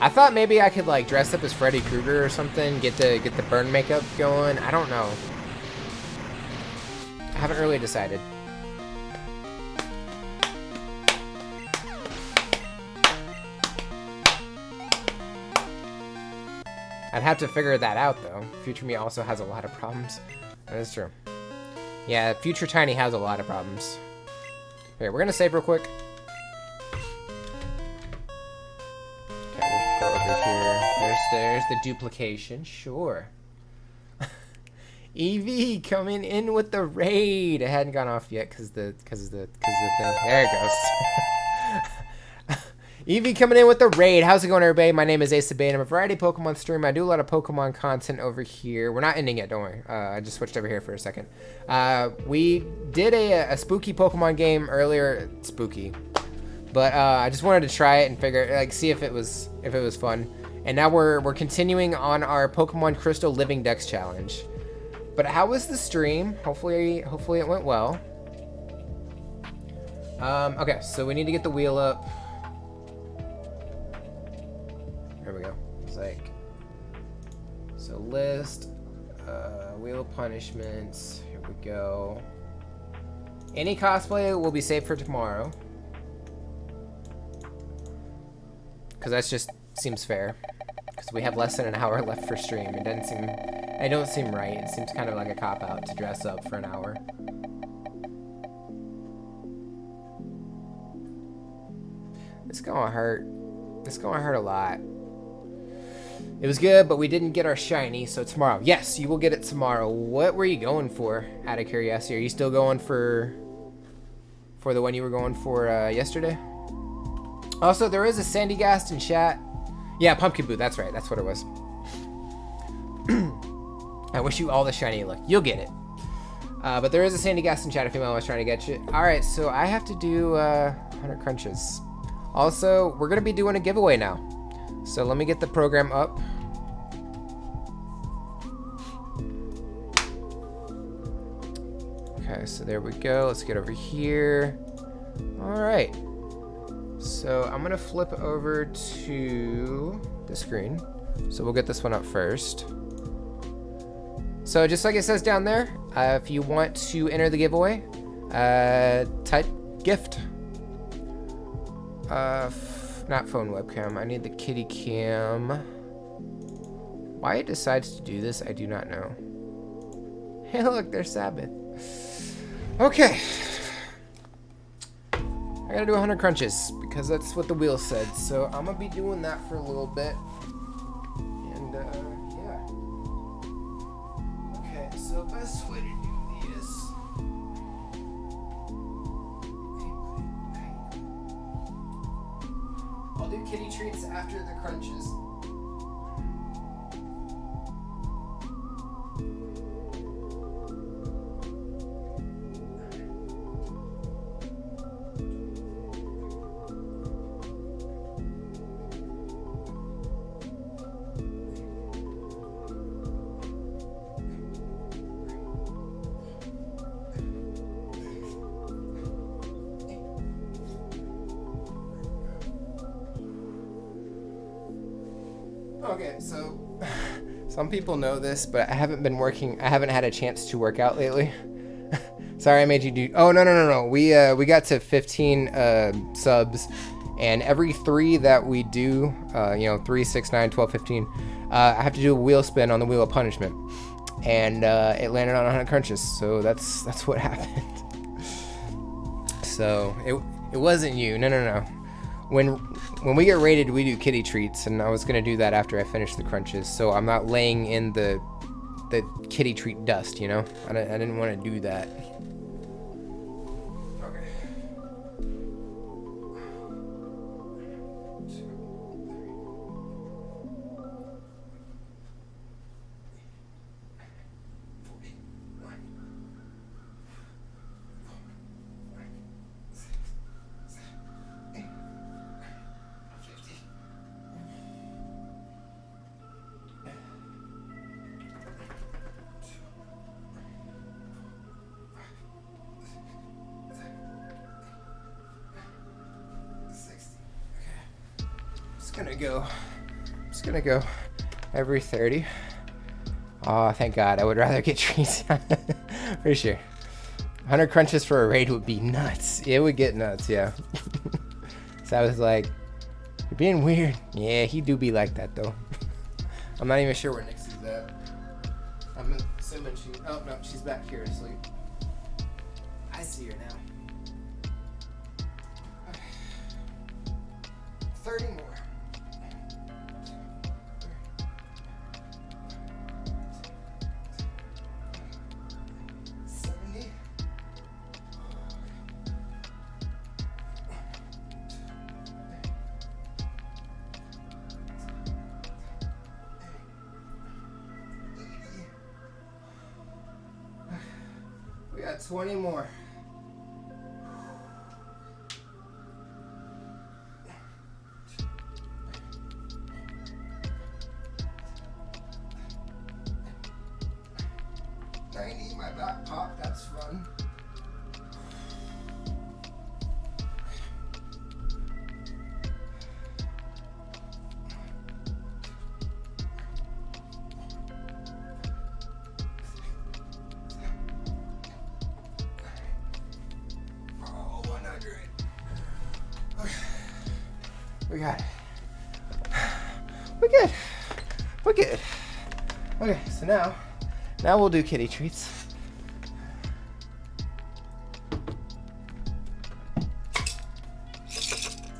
I thought maybe I could like dress up as Freddy Krueger or something, get the burn makeup going. I don't know. I haven't really decided. I'd have to figure that out though. Future me also has a lot of problems. That is true. Yeah, future Tiny has a lot of problems. Okay, we're gonna save real quick. There's the duplication, sure. Evie coming in with the raid. It hadn't gone off yet because the thing. There it goes. Evie coming in with the raid. How's it going, everybody? My name is AceofBade. I'm a variety Pokemon streamer. I do a lot of Pokemon content over here. We're not ending yet, don't worry. I just switched over here for a second. We did a spooky Pokemon game earlier. Spooky. But I just wanted to try it and figure, like, see if it was fun. And now we're continuing on our Pokemon Crystal Living Dex challenge. But how was the stream? Hopefully it went well. Okay, so we need to get the wheel up. There we go. It's like, so list, wheel of punishments. Here we go. Any cosplay will be saved for tomorrow. Because that just seems fair. Because we have less than an hour left for stream. It don't seem right. It seems kind of like a cop-out to dress up for an hour. It's gonna hurt. It's gonna hurt a lot. It was good, but we didn't get our shiny, so tomorrow. Yes, you will get it tomorrow. What were you going for, out of curiosity? Are you still going for the one you were going for yesterday? Also, there is a Sandy Gast in chat. Yeah, Pumpkin Boot, that's right. That's what it was. I wish you all the shiny luck. You'll get it. But there is a Sandy Gast in chat if anyone was trying to get you. Alright, so I have to do 100 crunches. Also, we're going to be doing a giveaway now. So let me get the program up. Okay, so there we go. Let's get over here. Alright. So I'm gonna flip over to the screen. So we'll get this one up first. So just like it says down there, if you want to enter the giveaway, type gift. Not phone webcam, I need the kitty cam. Why it decides to do this, I do not know. Hey look, there's Sabbath. Okay. I gotta do 100 crunches because that's what the wheel said. So I'm gonna be doing that for a little bit. And yeah. Okay, so best way to do this. I'll do kitty treats after the crunches. Okay, so some people know this, but I haven't had a chance to work out lately. Sorry I made you do... Oh, no. We got to 15 subs, and every 3 that we do, 3, 6, 9, 12, 15, I have to do a wheel spin on the Wheel of Punishment. And it landed on 100 crunches, so that's what happened. So it wasn't you. No. When we get rated, we do kitty treats, and I was gonna do that after I finish the crunches, so I'm not laying in the kitty treat dust, you know. I didn't want to do that. Okay. 60. Okay. Just gonna go every 30. Oh, thank God. I would rather get treats. For sure. 100 crunches for a raid would be nuts. It would get nuts, yeah. So I was like, you're being weird. Yeah, he do be like that, though. I'm not even sure where Nixie's at. I'm assuming she... Oh, no, she's back here asleep. I see her now. Okay. 30 more. We got 20 more. I need my back pop, that's fun. We got it. We're good. Okay, so now we'll do kitty treats.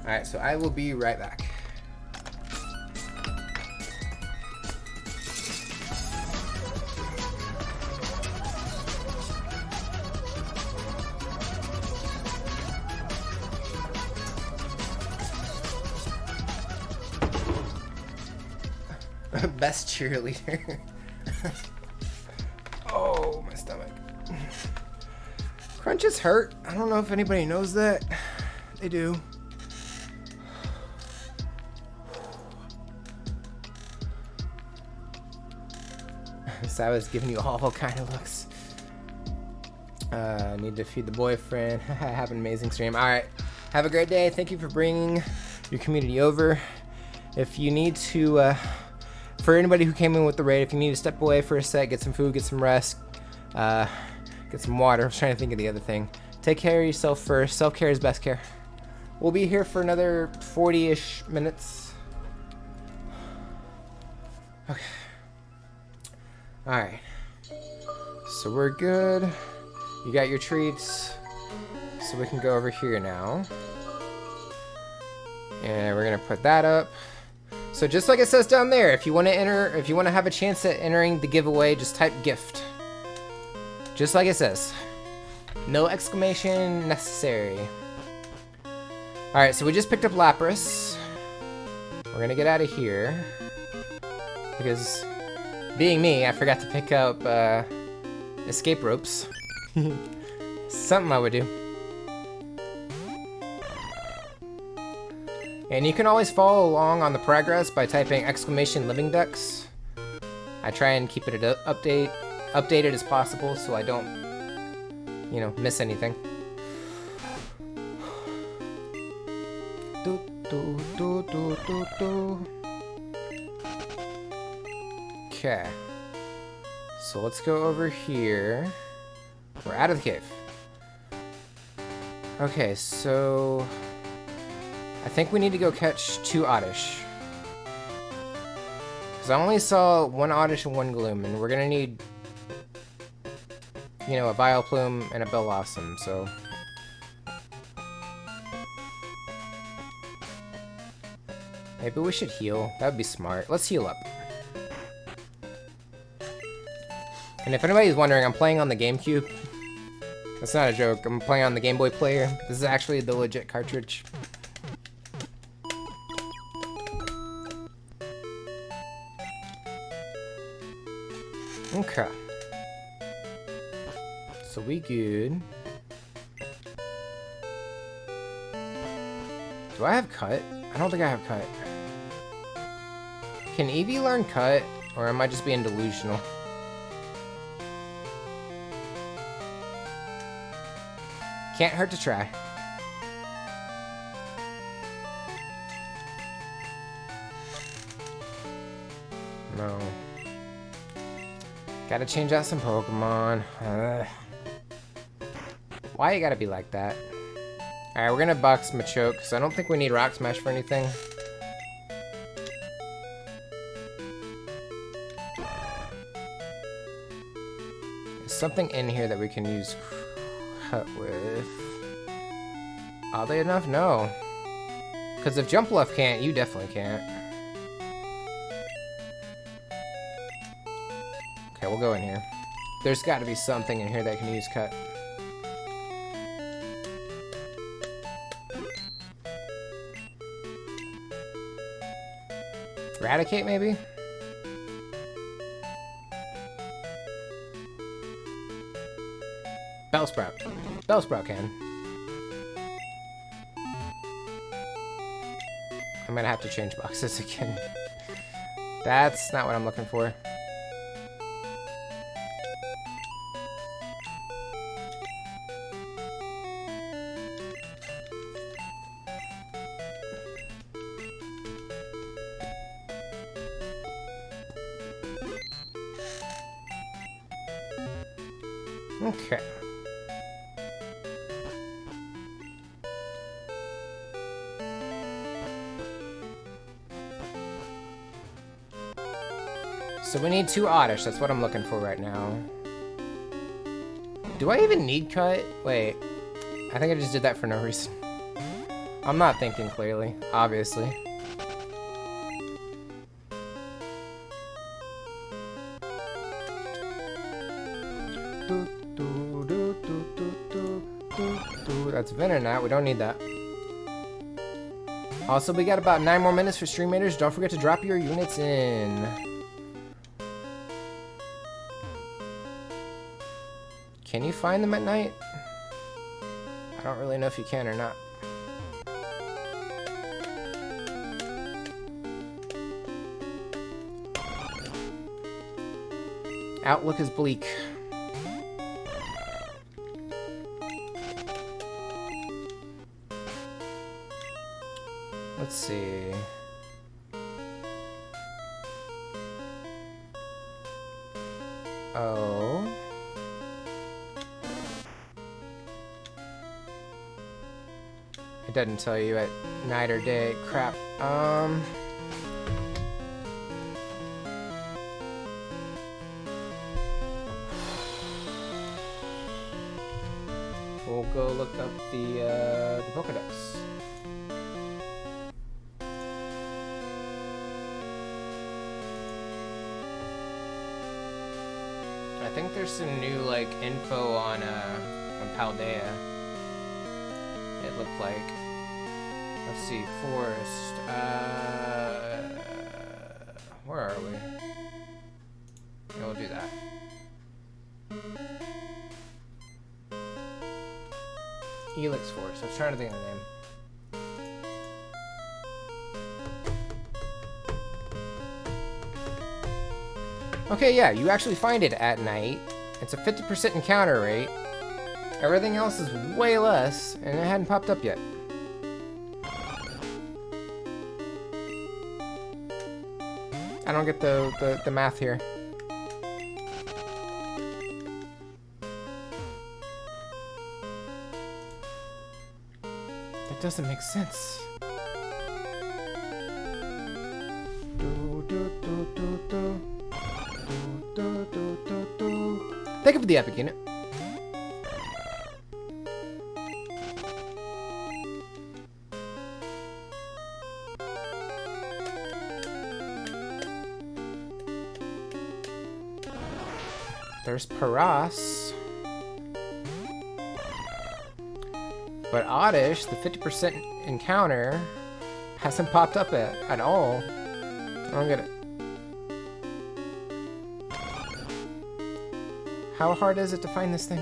Alright, so I will be right back. Best cheerleader. Oh, my stomach. Crunches hurt. I don't know if anybody knows that. They do. So I was giving you awful kind of looks. Need to feed the boyfriend. Have an amazing stream. Alright. Have a great day. Thank you for bringing your community over. If you need to... for anybody who came in with the raid, if you need to step away for a sec, get some food, get some rest, get some water. I was trying to think of the other thing. Take care of yourself first. Self-care is best care. We'll be here for another 40-ish minutes. Okay. Alright. So we're good. You got your treats. So we can go over here now. And we're going to put that up. So just like it says down there, if you want to have a chance at entering the giveaway, just type gift. Just like it says. No exclamation necessary. Alright, so we just picked up Lapras. We're gonna get out of here. Because, being me, I forgot to pick up escape ropes. Something I would do. And you can always follow along on the progress by typing exclamation living ducks. I try and keep it updated as possible so I don't, miss anything. Okay. So let's go over here. We're out of the cave. Okay, so I think we need to go catch 2 Oddish. Because I only saw 1 Oddish and 1 Gloom, and we're gonna need, you know, a Vileplume and a Bellossom, so. Maybe we should heal. That would be smart. Let's heal up. And if anybody's wondering, I'm playing on the GameCube. That's not a joke. I'm playing on the Game Boy player. This is actually the legit cartridge. Okay. So we good. Do I have Cut? I don't think I have Cut. Can Eevee learn Cut? Or am I just being delusional? Can't hurt to try. No. Gotta change out some Pokemon. Why you gotta be like that? Alright, we're gonna box Machoke, because I don't think we need Rock Smash for anything. There's something in here that we can use Cut with. Oddly enough, no. Because if Jump Left can't, you definitely can't. Okay, we'll go in here. There's got to be something in here that can use Cut. Eradicate, maybe? Bellsprout. Bellsprout can. I'm gonna have to change boxes again. That's not what I'm looking for. Okay. So we need 2 Oddish, that's what I'm looking for right now. Do I even need Cut? Wait, I think I just did that for no reason. I'm not thinking clearly, obviously. That's Venonat, we don't need that. Also, we got about 9 more minutes for Stream Raiders. Don't forget to drop your units in. Can you find them at night? I don't really know if you can or not. Outlook is bleak. Let's see. Oh. It doesn't tell you at night or day. Crap. We'll go look up the Pokedex. I think there's some new like info on Paldea. It looked like. Let's see, forest. Where are we? Yeah, we'll do that. Helix Forest. I was trying to think of the name. Okay, yeah, you actually find it at night. It's a 50% encounter rate. Everything else is way less, and it hadn't popped up yet. I don't get the math here. doesn't make sense. Thank you for the epic unit. There's Paras. But Oddish, the 50% encounter, hasn't popped up at all. I don't get it. How hard is it to find this thing?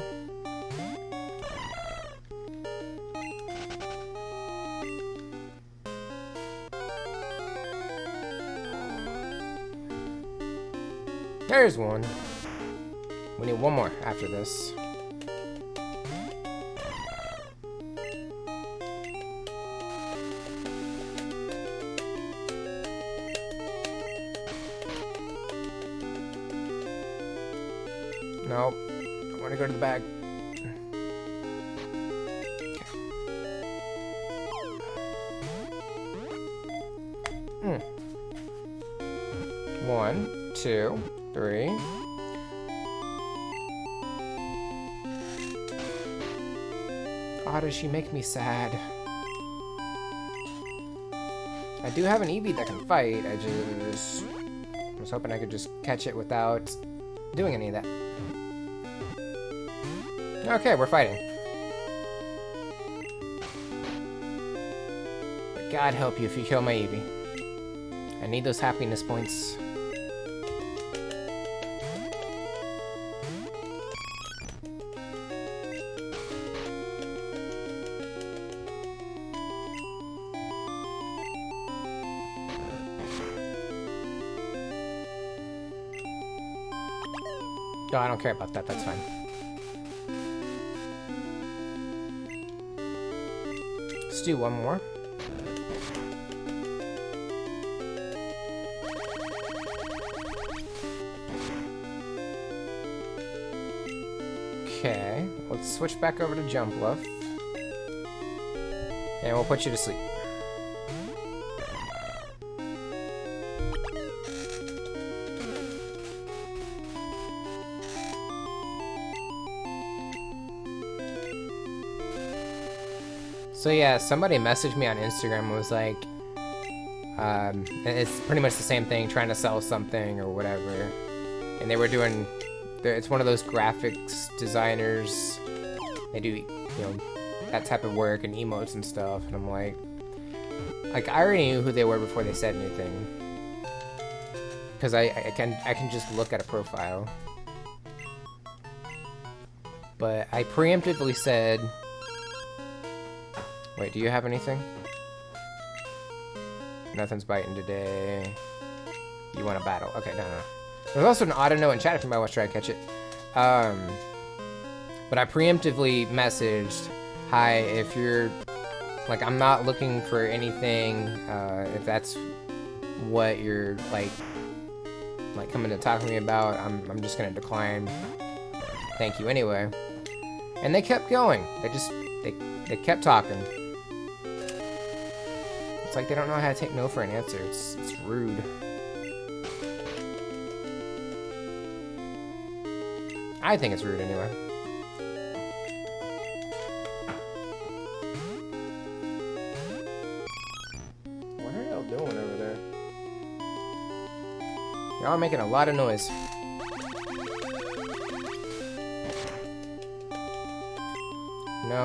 There's one. We need one more after this. Nope. I want to go to the bag. Okay. 1, 2, 3. Oh, does she make me sad? I do have an Eevee that can fight. I was hoping I could just catch it without doing any of that. Okay, we're fighting. But God help you if you kill my Eevee. I need those happiness points. No, I don't care about that. That's fine. Let's do one more. Okay, let's switch back over to Jumpluff. And we'll put you to sleep. So yeah, somebody messaged me on Instagram and was like, it's pretty much the same thing, trying to sell something or whatever. And they were doing, it's one of those graphics designers. They do, you know, that type of work and emotes and stuff. And I'm like I already knew who they were before they said anything. Because I can just look at a profile. But I preemptively said, wait, do you have anything? Nothing's biting today. You want to battle? Okay, no. There's also an auto note in chat if anybody wants to try to catch it. But I preemptively messaged, hi, if you're, like, I'm not looking for anything, if that's what you're, like coming to talk to me about, I'm just gonna decline. Thank you anyway. And they kept going. They kept talking. It's like they don't know how to take no for an answer. It's rude. I think it's rude anyway. What are y'all doing over there? Y'all making a lot of noise.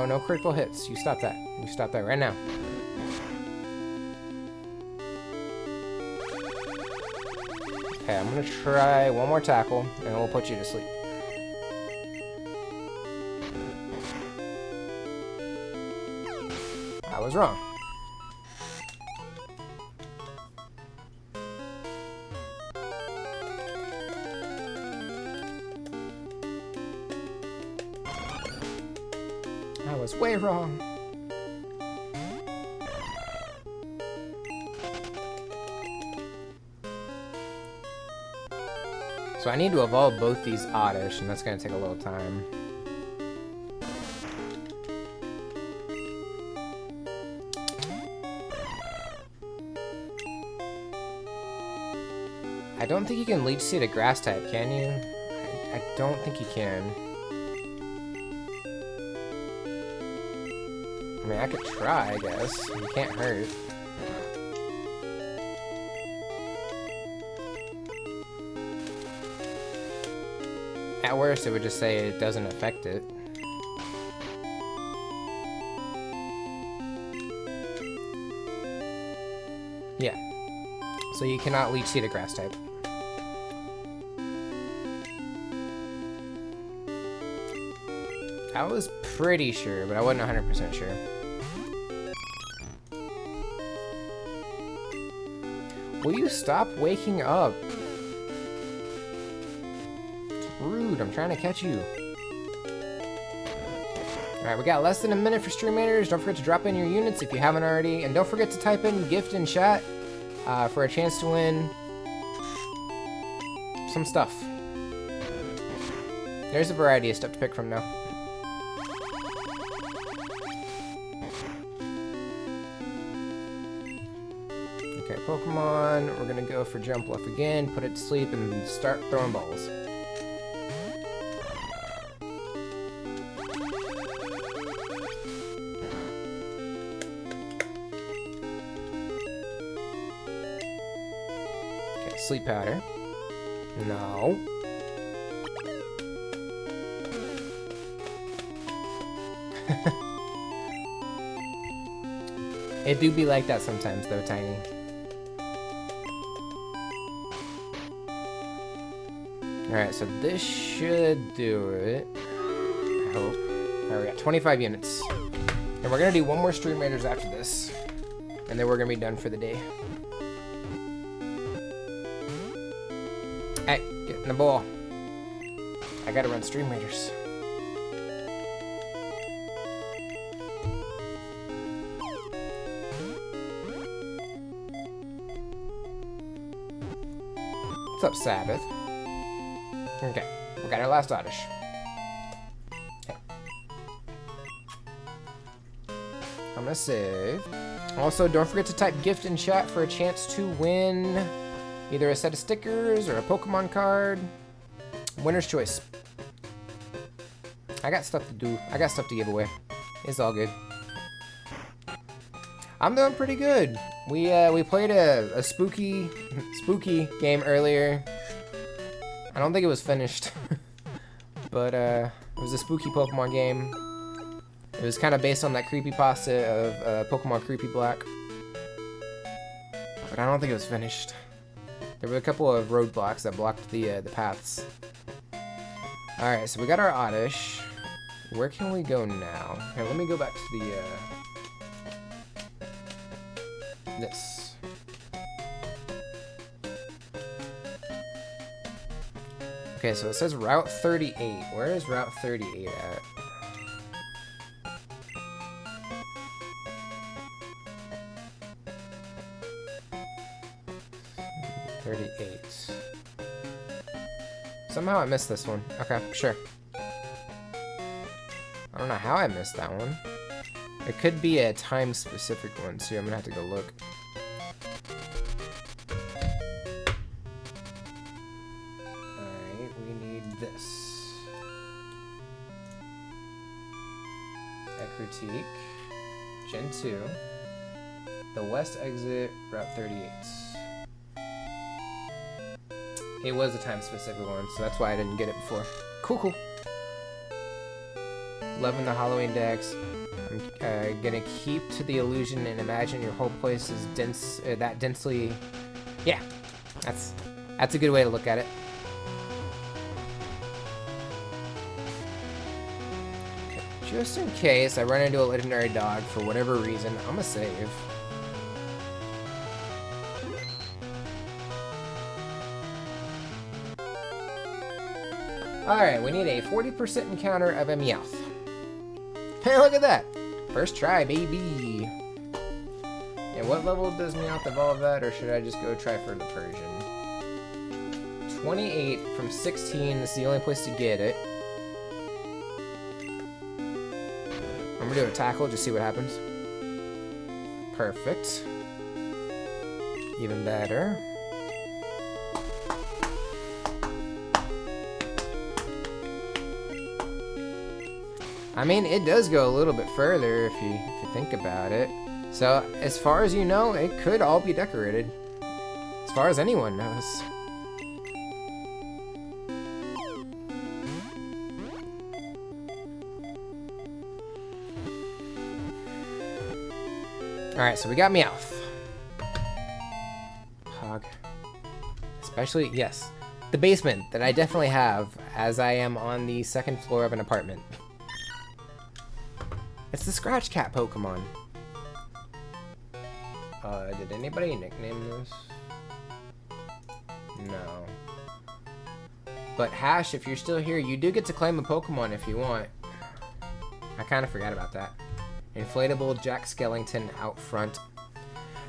No critical hits. You stop that. You stop that right now. Okay, I'm gonna try one more tackle, and then we'll put you to sleep. I was wrong. I was way wrong. So I need to evolve both these Oddish, and that's going to take a little time. I don't think you can leech seed a grass type, can you? I don't think you can. I mean, I could try, I guess. It can't hurt. At worst, it would just say it doesn't affect it. Yeah. So you cannot leech seed a grass type. I was pretty sure, but I wasn't 100% sure. Will you stop waking up? It's rude. I'm trying to catch you. Alright, we got less than a minute for streamers. Don't forget to drop in your units if you haven't already. And don't forget to type in gift in chat for a chance to win some stuff. There's a variety of stuff to pick from now. Okay, Pokemon. We're gonna go for Jump Left again, put it to sleep, and start throwing balls. Okay, Sleep Powder. No. It do be like that sometimes, though, Tiny. Alright, so this should do it. I hope. Alright, we got 25 units. And we're gonna do one more Stream Raiders after this. And then we're gonna be done for the day. Hey, get in the ball. I gotta run Stream Raiders. What's up, Sabbath? Okay, we got our last Oddish. Okay. I'm gonna save. Also, don't forget to type gift in chat for a chance to win either a set of stickers or a Pokemon card. Winner's choice. I got stuff to do. I got stuff to give away. It's all good. I'm doing pretty good. We played a spooky game earlier. I don't think it was finished, but it was a spooky Pokemon game. It was kind of based on that creepypasta of Pokemon Creepy Black, but I don't think it was finished. There were a couple of roadblocks that blocked the paths. All right, so we got our Oddish. Where can we go now? Here, let me go back to the this. Okay, so it says Route 38. Where is Route 38 at? Somehow I missed this one. Okay, sure. I don't know how I missed that one. It could be a time-specific one, so I'm gonna have to go look. Alright, we need this. Critique. Gen 2. The west exit, Route 38. It was a time-specific one, so that's why I didn't get it before. Cool, cool. Loving the Halloween decks. I'm gonna keep to the illusion and imagine your whole place is dense, that densely. Yeah, that's a good way to look at it. Okay, just in case I run into a legendary dog for whatever reason, I'm gonna save. Alright, we need a 40% encounter of a Meowth. Hey, look at that! First try, baby! And what level does Meowth evolve at, or should I just go try for the Persian? 28 from 16, this is the only place to get it. I'm gonna do a tackle, just see what happens. Perfect. Even better. I mean, it does go a little bit further if you think about it. So, as far as you know, it could all be decorated. As far as anyone knows. Alright, so we got Meowth. Hog. Especially, yes, the basement that I definitely have, as I am on the second floor of an apartment. It's the Scratch Cat Pokemon. Did anybody nickname this? No. But Hash, if you're still here, you do get to claim a Pokemon if you want. I kind of forgot about that. Inflatable Jack Skellington out front.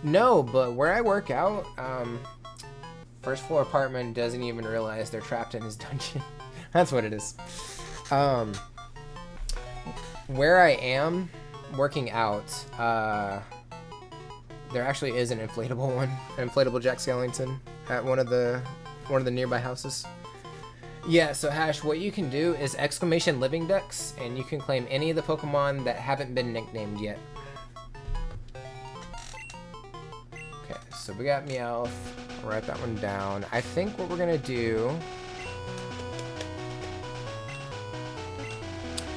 No, but where I work out, first floor apartment doesn't even realize they're trapped in his dungeon. That's what it is. Where I am working out, there actually is an inflatable one, an inflatable Jack Skellington at one of the nearby houses. Yeah, so Hash, what you can do is exclamation living ducks, and you can claim any of the Pokemon that haven't been nicknamed yet. Okay, so we got Meowth. I'll write that one down. I think what we're gonna do...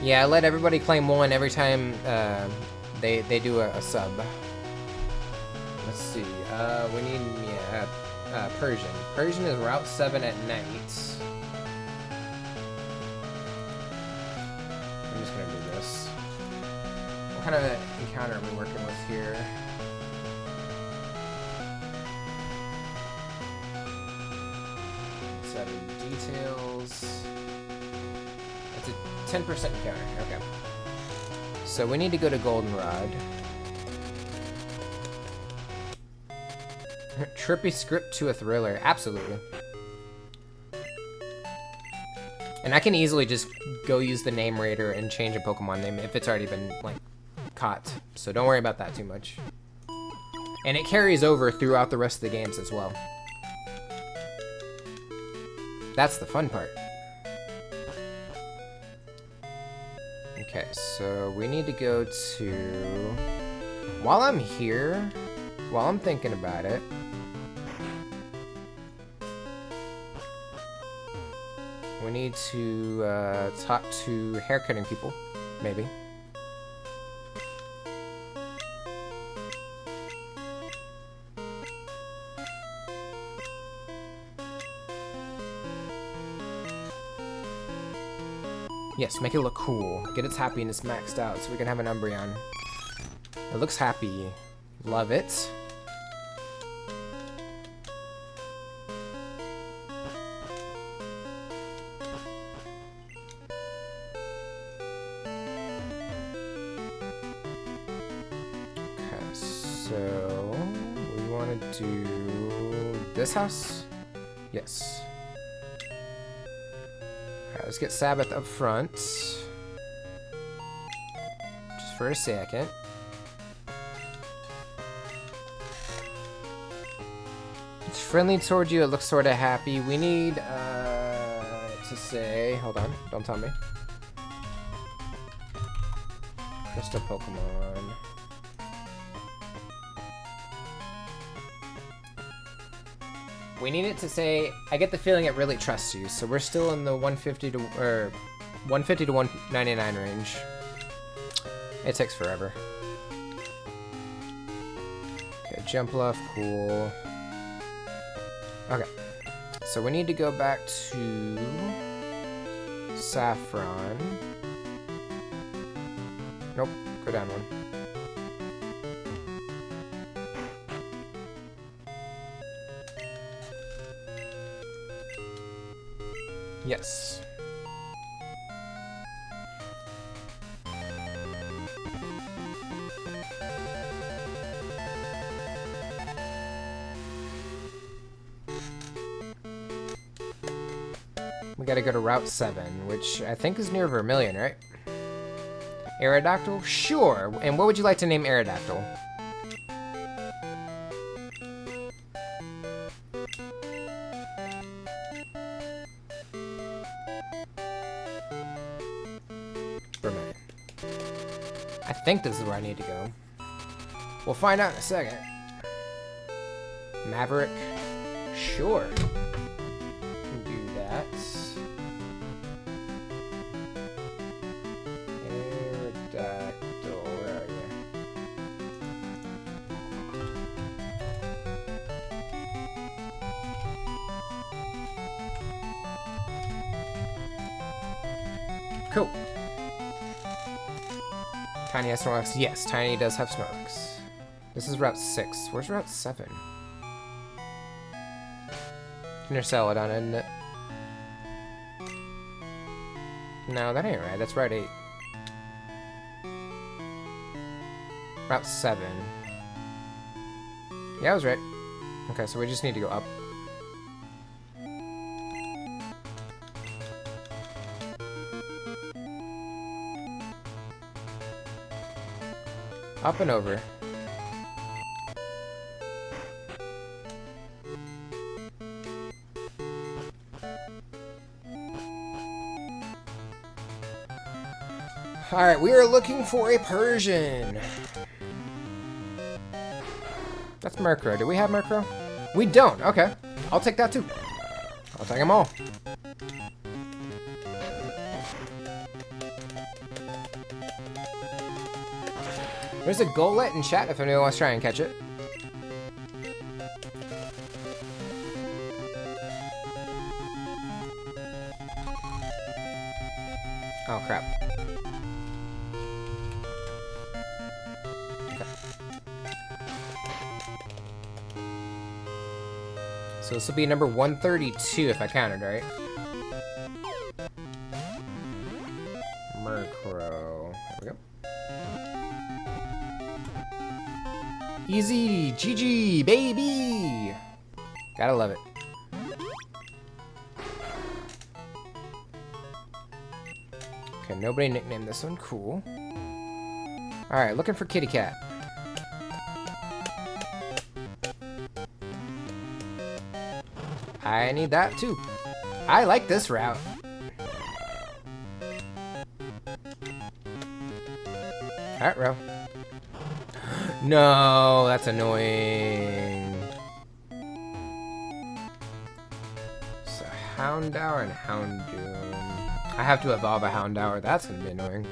Yeah, I let everybody claim one every time they do a sub. Let's see. We need Persian. Persian is Route 7 at night. I'm just gonna do this. What kind of encounter are we working with here? Set of details. It's a 10% encounter. Okay. So we need to go to Goldenrod. Trippy script to a thriller. Absolutely. And I can easily just go use the name raider and change a Pokemon name if it's already been, like, caught. So don't worry about that too much. And it carries over throughout the rest of the games as well. That's the fun part. Okay, so we need to go to... While I'm here, while I'm thinking about it... We need to talk to haircutting people, maybe. Yes, make it look cool. Get its happiness maxed out so we can have an Umbreon. It looks happy. Love it. So, we want to do this house? Yes. Alright, let's get Sabbath up front. Just for a second. It's friendly towards you, it looks sort of happy. We need to say, hold on, don't tell me. Crystal Pokemon. We need it to say, I get the feeling it really trusts you. So we're still in the 150 to 199 range. It takes forever. Okay, Jumpluff, cool. Okay, so we need to go back to Saffron. Nope, go down one. Yes. We gotta go to Route 7, which I think is near Vermilion, right? Aerodactyl? Sure. And what would you like to name Aerodactyl? Vermilion. I think this is where I need to go. We'll find out in a second. Maverick. Sure. Can do that. Aerodactyl, where are you? Cool. Tiny has Snorlax. Yes, Tiny does have Snorlax. This is Route 6. Where's Route 7? Near Celadon, isn't it? No, that ain't right. That's Route 8. Route 7. Yeah, I was right. Okay, so we just need to go up. Up and over. Alright, we are looking for a Persian. That's Murkrow. Do we have Murkrow? We don't. Okay. I'll take that too. I'll take them all. There's a Golett in chat if anyone wants to try and catch it. Oh, crap. Okay. So this will be number 132 if I counted right. Murkrow. There we go. Easy, GG, baby! Gotta love it. Okay, nobody nicknamed this one. Cool. Alright, looking for Kitty Cat. I need that too. I like this route. Alright, row. No, that's annoying. So Houndour and Houndoom. I have to evolve a Houndour. That's gonna be annoying.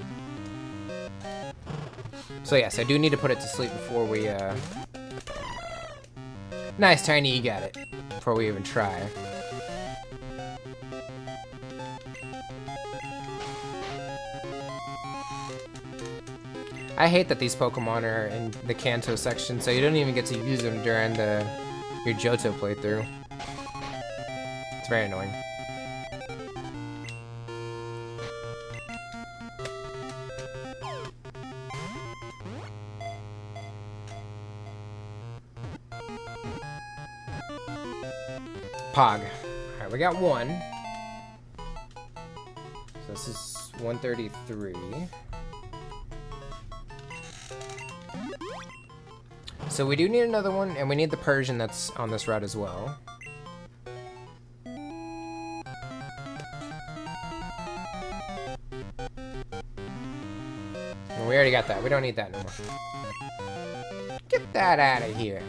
So yes, I do need to put it to sleep before we Nice, Tiny, you got it. Before we even try. I hate that these Pokemon are in the Kanto section, so you don't even get to use them during your Johto playthrough. It's very annoying. Pog. Alright, we got one. So this is 133. So we do need another one, and we need the Persian that's on this route as well. Well, we already got that. We don't need that no more. Get that out of here.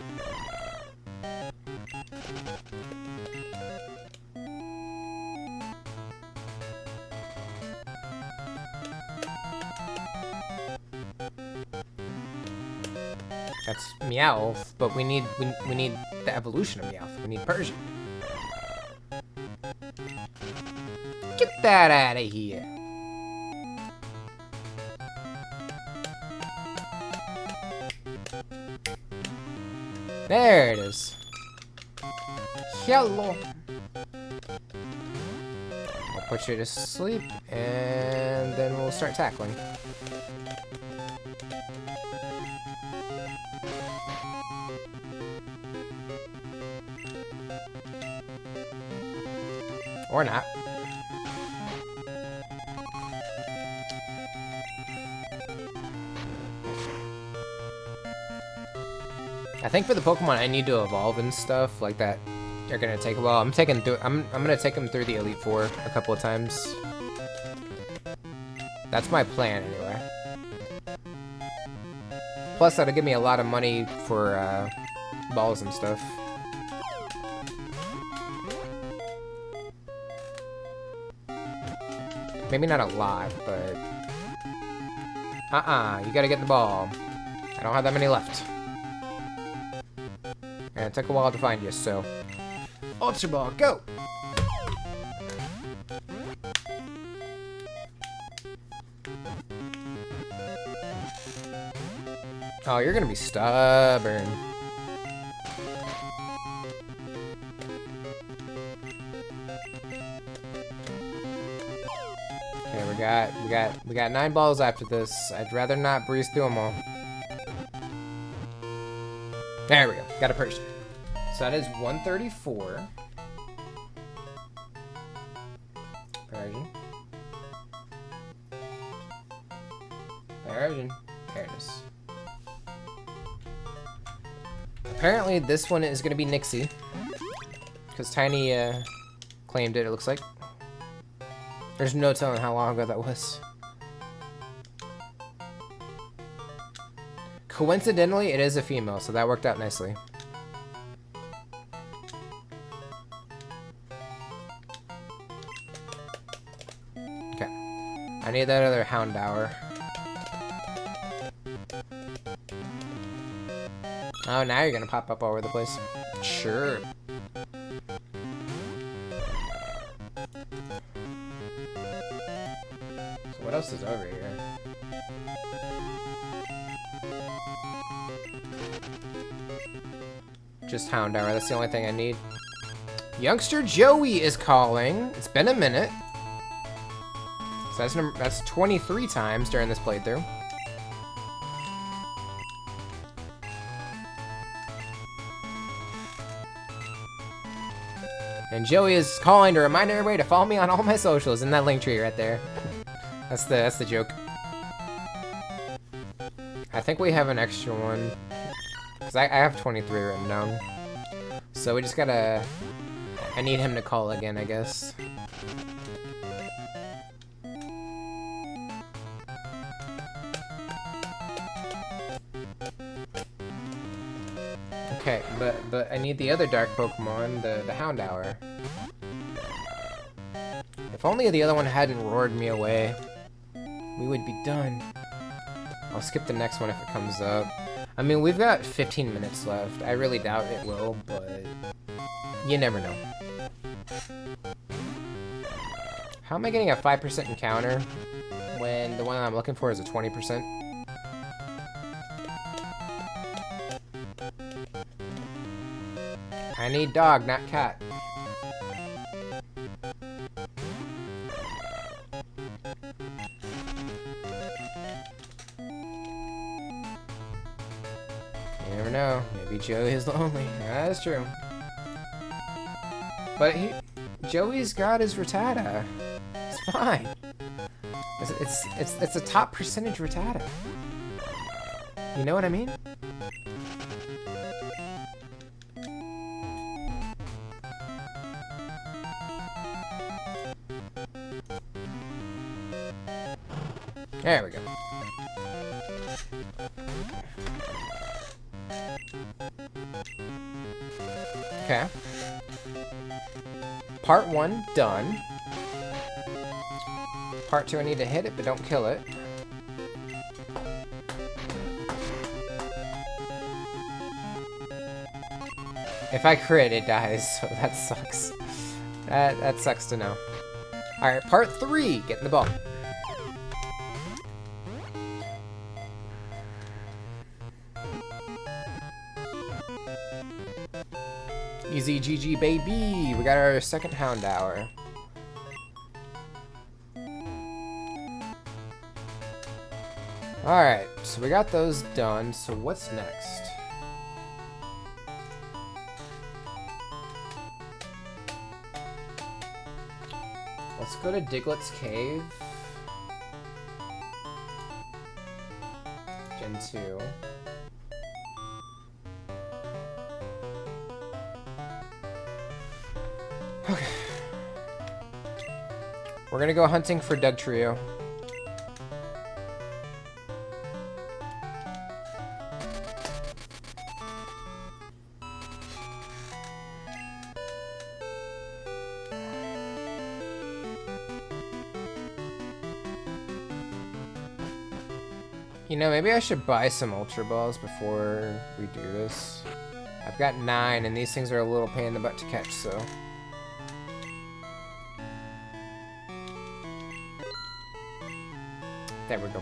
That's Meowth, but we need the evolution of Meowth. We need Persian. Get that out of here. There it is. Hello. I'll put you to sleep, and then we'll start tackling. Or not. I think for the Pokemon I need to evolve and stuff like that, they're gonna take a while. I'm gonna take them through the Elite Four a couple of times. That's my plan anyway. Plus, that'll give me a lot of money for balls and stuff. Maybe not a lot, but... you gotta get the ball. I don't have that many left. And it took a while to find you, so... Ultra Ball, go! Oh, you're gonna be stubborn. Okay, we got 9 balls after this. I'd rather not breeze through them all. There we go. Got a person. So that is 134. Origin. Origin. There it is. Apparently this one is going to be Nixie. Because Tiny claimed it looks like. There's no telling how long ago that was. Coincidentally, it is a female, so that worked out nicely. Okay. I need that other Houndour. Oh, now you're gonna pop up all over the place. Sure. So what else is over here? Just Houndour, that's the only thing I need. Youngster Joey is calling. It's been a minute. So that's 23 times during this playthrough. And Joey is calling to remind everybody to follow me on all my socials in that link tree right there. That's the joke. I think we have an extra one. Because I have 23 written down. So we just gotta... I need him to call again, I guess. Okay, but I need the other dark Pokemon, the Houndour. If only the other one hadn't roared me away, we would be done. I'll skip the next one if it comes up. I mean, we've got 15 minutes left. I really doubt it will, but you never know. How am I getting a 5% encounter when the one I'm looking for is a 20%? I need dog, not cat. You never know. Maybe Joey is lonely. Yeah, that's true. But Joey's got his Rattata. It's fine. It's a top percentage Rattata. You know what I mean? There we go. Okay. Part 1 done. Part 2, I need to hit it, but don't kill it. If I crit, it dies, so that sucks. That sucks to know. Alright, part 3, getting the ball. Easy GG, baby! We got our second Houndour. Alright, so we got those done, so what's next? Let's go to Diglett's Cave. Gen 2. Okay. We're gonna go hunting for Dugtrio. You know, maybe I should buy some Ultra Balls before we do this. I've got 9, and these things are a little pain in the butt to catch, so. There we go.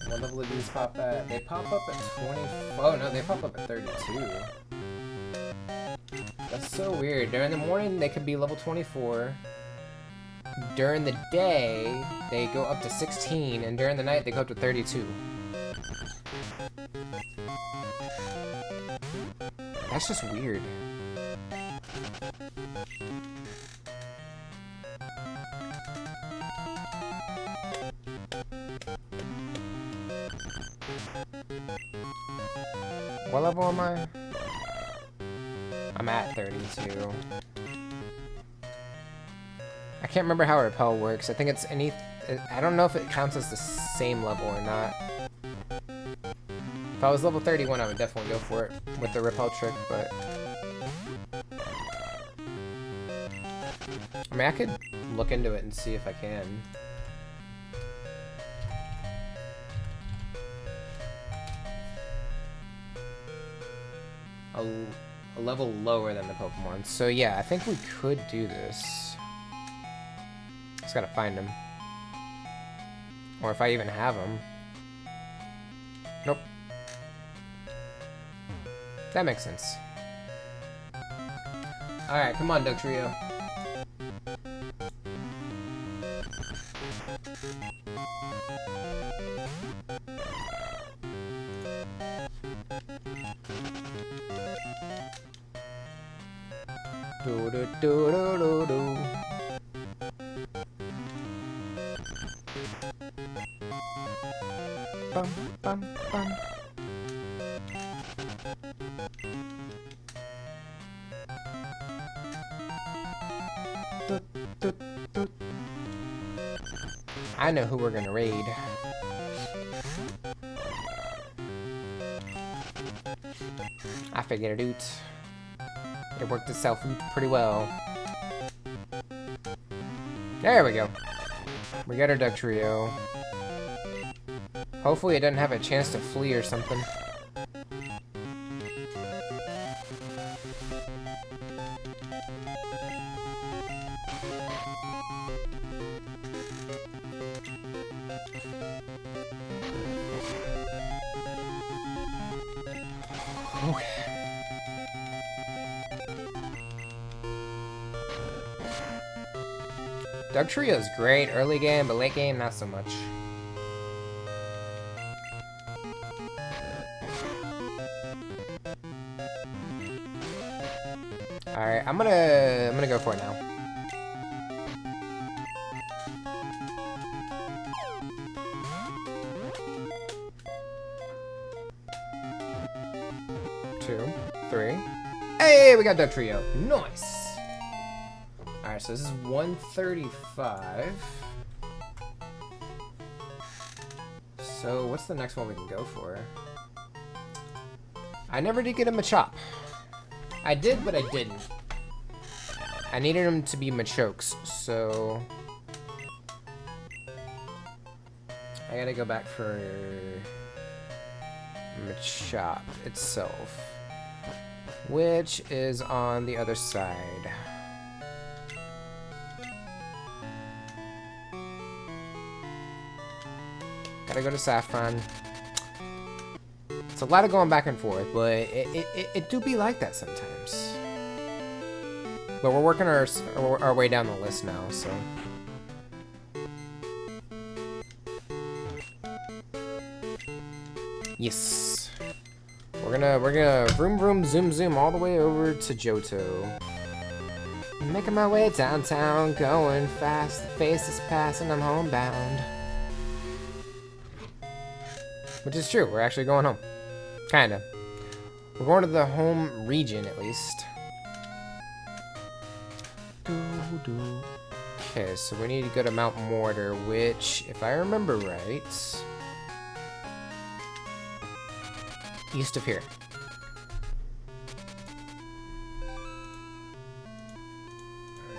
What level do these pop at? They pop up at 20. Oh no, they pop up at 32. That's so weird. During the morning, they could be level 24. During the day, they go up to 16, and during the night, they go up to 32. That's just weird. What level am I? I'm at 32. I can't remember how Repel works. I think it's any... I don't know if it counts as the same level or not. If I was level 31, I would definitely go for it with the Repel trick, but... I mean, I could look into it and see if I can. A level lower than the Pokemon. So yeah, I think we could do this. Just gotta find them. Or if I even have them. Nope. That makes sense. Alright, come on, Dugtrio. Do do do do do do. Bum bum bum. Do, do, do. I know who we're gonna raid. I figured it out. It worked itself pretty well. There we go. We got our Dugtrio. Hopefully it doesn't have a chance to flee or something. Okay. Dugtrio is great early game, but late game, not so much. Alright, I'm gonna go for it now. Two, three. Hey, we got Dugtrio. Nice. Alright, so this is 135. So what's the next one we can go for? I never did get him a Machop. I did, but I didn't. I needed him to be Machokes, so... I gotta go back for... Machop itself. Which is on the other side. Gotta go to Saffron. It's a lot of going back and forth, but it do be like that sometimes. But we're working our way down the list now, so. Yes. We're gonna vroom vroom zoom zoom all the way over to Johto. Making my way downtown, going fast. The face is passing, I'm homebound. Which is true, we're actually going home. Kinda. We're going to the home region, at least. Okay, so we need to go to Mount Mortar, which, if I remember right, east of here.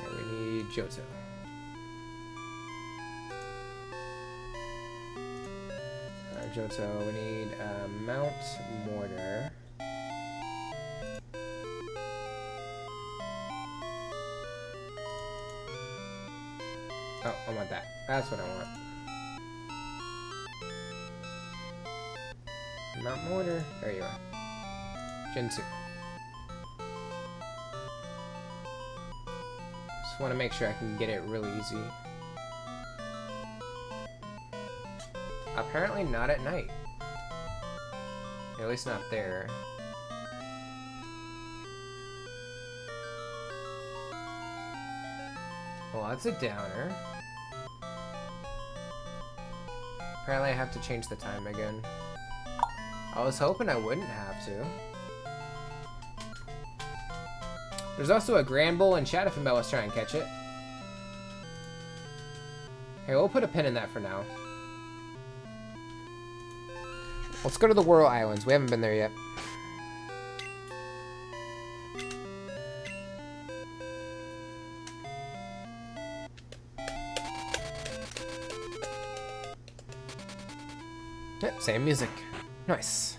Alright, we need Johto. Johto, we need Mount Mortar. Oh, I want that. That's what I want. Mount Mortar. There you are. Gen 2. Just want to make sure I can get it really easy. Apparently not at night. At least not there. Well, that's a downer. Apparently I have to change the time again. I was hoping I wouldn't have to. There's also a Grand Bull and Shadowfin. Let's try and catch it. Hey, we'll put a pin in that for now. Let's go to the Whirl Islands. We haven't been there yet. Yep, same music. Nice.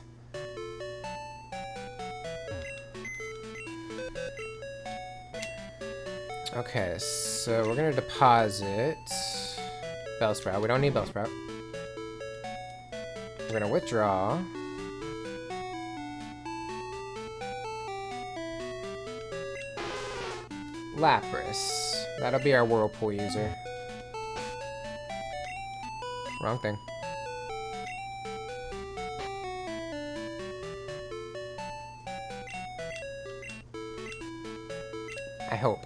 Okay, so we're gonna deposit Bellsprout. We don't need Bellsprout. We're gonna withdraw. Lapras. That'll be our Whirlpool user. Wrong thing. I hope.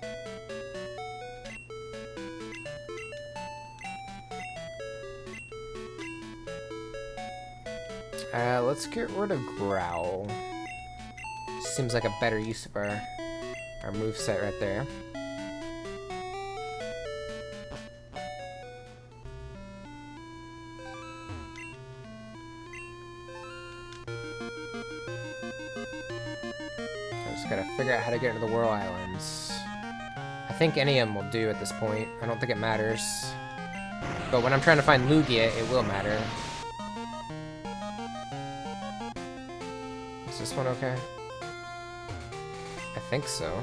Let's get rid of Growl. Seems like a better use of our moveset right there. I just gotta figure out how to get into the Whirl Islands. I think any of them will do at this point. I don't think it matters. But when I'm trying to find Lugia, it will matter. Is this one okay? I think so.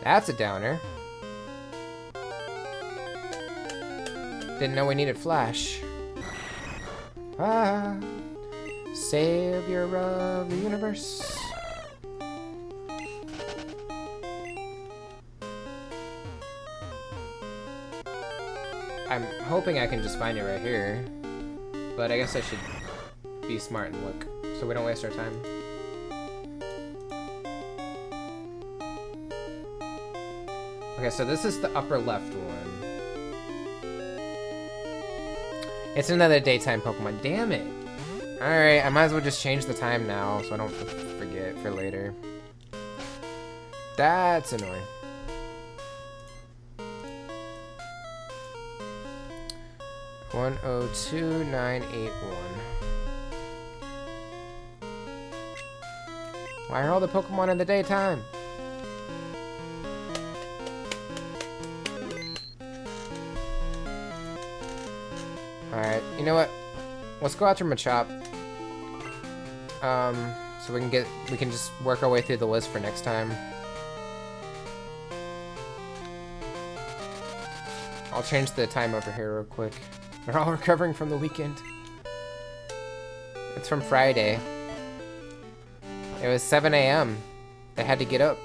That's a downer. Didn't know we needed Flash. Ah, savior of the universe. I'm hoping I can just find it right here, but I guess I should be smart and look so we don't waste our time. Okay, so this is the upper left one. It's another daytime Pokemon. Damn it. Alright, I might as well just change the time now so I don't forget for later. That's annoying. One 102981. Why are all the Pokemon in the daytime? Alright, you know what? Let's go after Machop. So we can just work our way through the list for next time. I'll change the time over here real quick. They're all recovering from the weekend. It's from Friday. It was 7 a.m. They had to get up.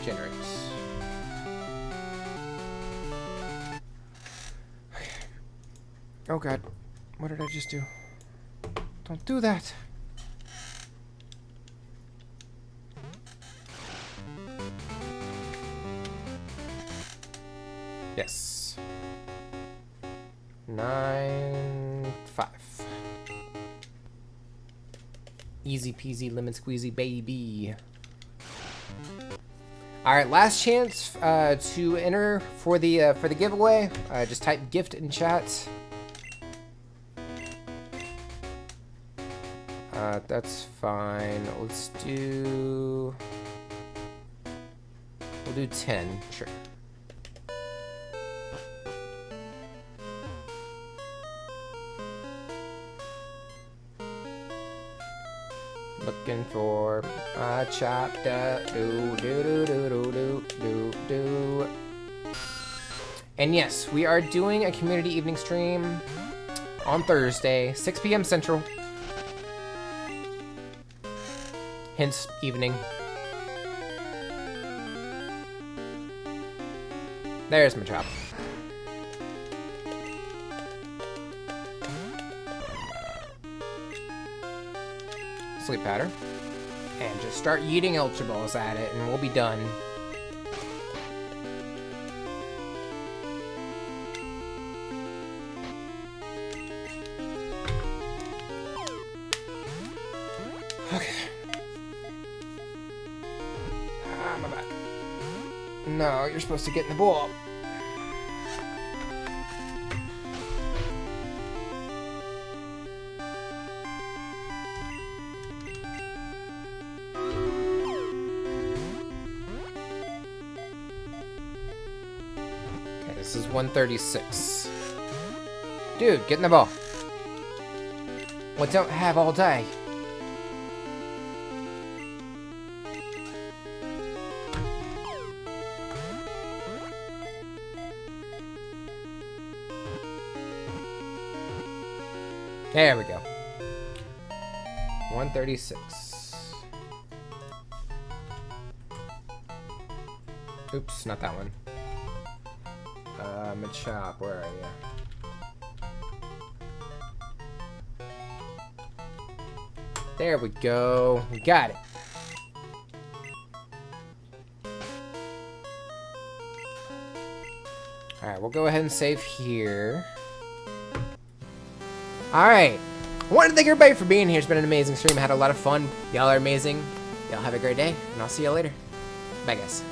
Generates. Oh god, what did I just do? Don't do that. Yes. 9-5. Easy peasy lemon squeezy, baby. All right, last chance to enter for the giveaway. Just type gift in chat. That's fine. Let's do. We'll do 10. Sure. Looking for a chopped up do. And yes, we are doing a community evening stream on Thursday, 6 p.m. Central. Hence, evening. There's my chop. Sleep pattern. And just start yeeting Ultra Balls at it, and we'll be done. Okay. Ah, my back. No, you're supposed to get in the ball. Okay, this is 136. Dude, get in the ball. What don't have all day? There we go. 136. Oops, not that one. Machop, where are you? There we go. We got it. Alright, we'll go ahead and save here. Alright. I want to thank everybody for being here. It's been an amazing stream. I had a lot of fun. Y'all are amazing. Y'all have a great day, and I'll see y'all later. Bye, guys.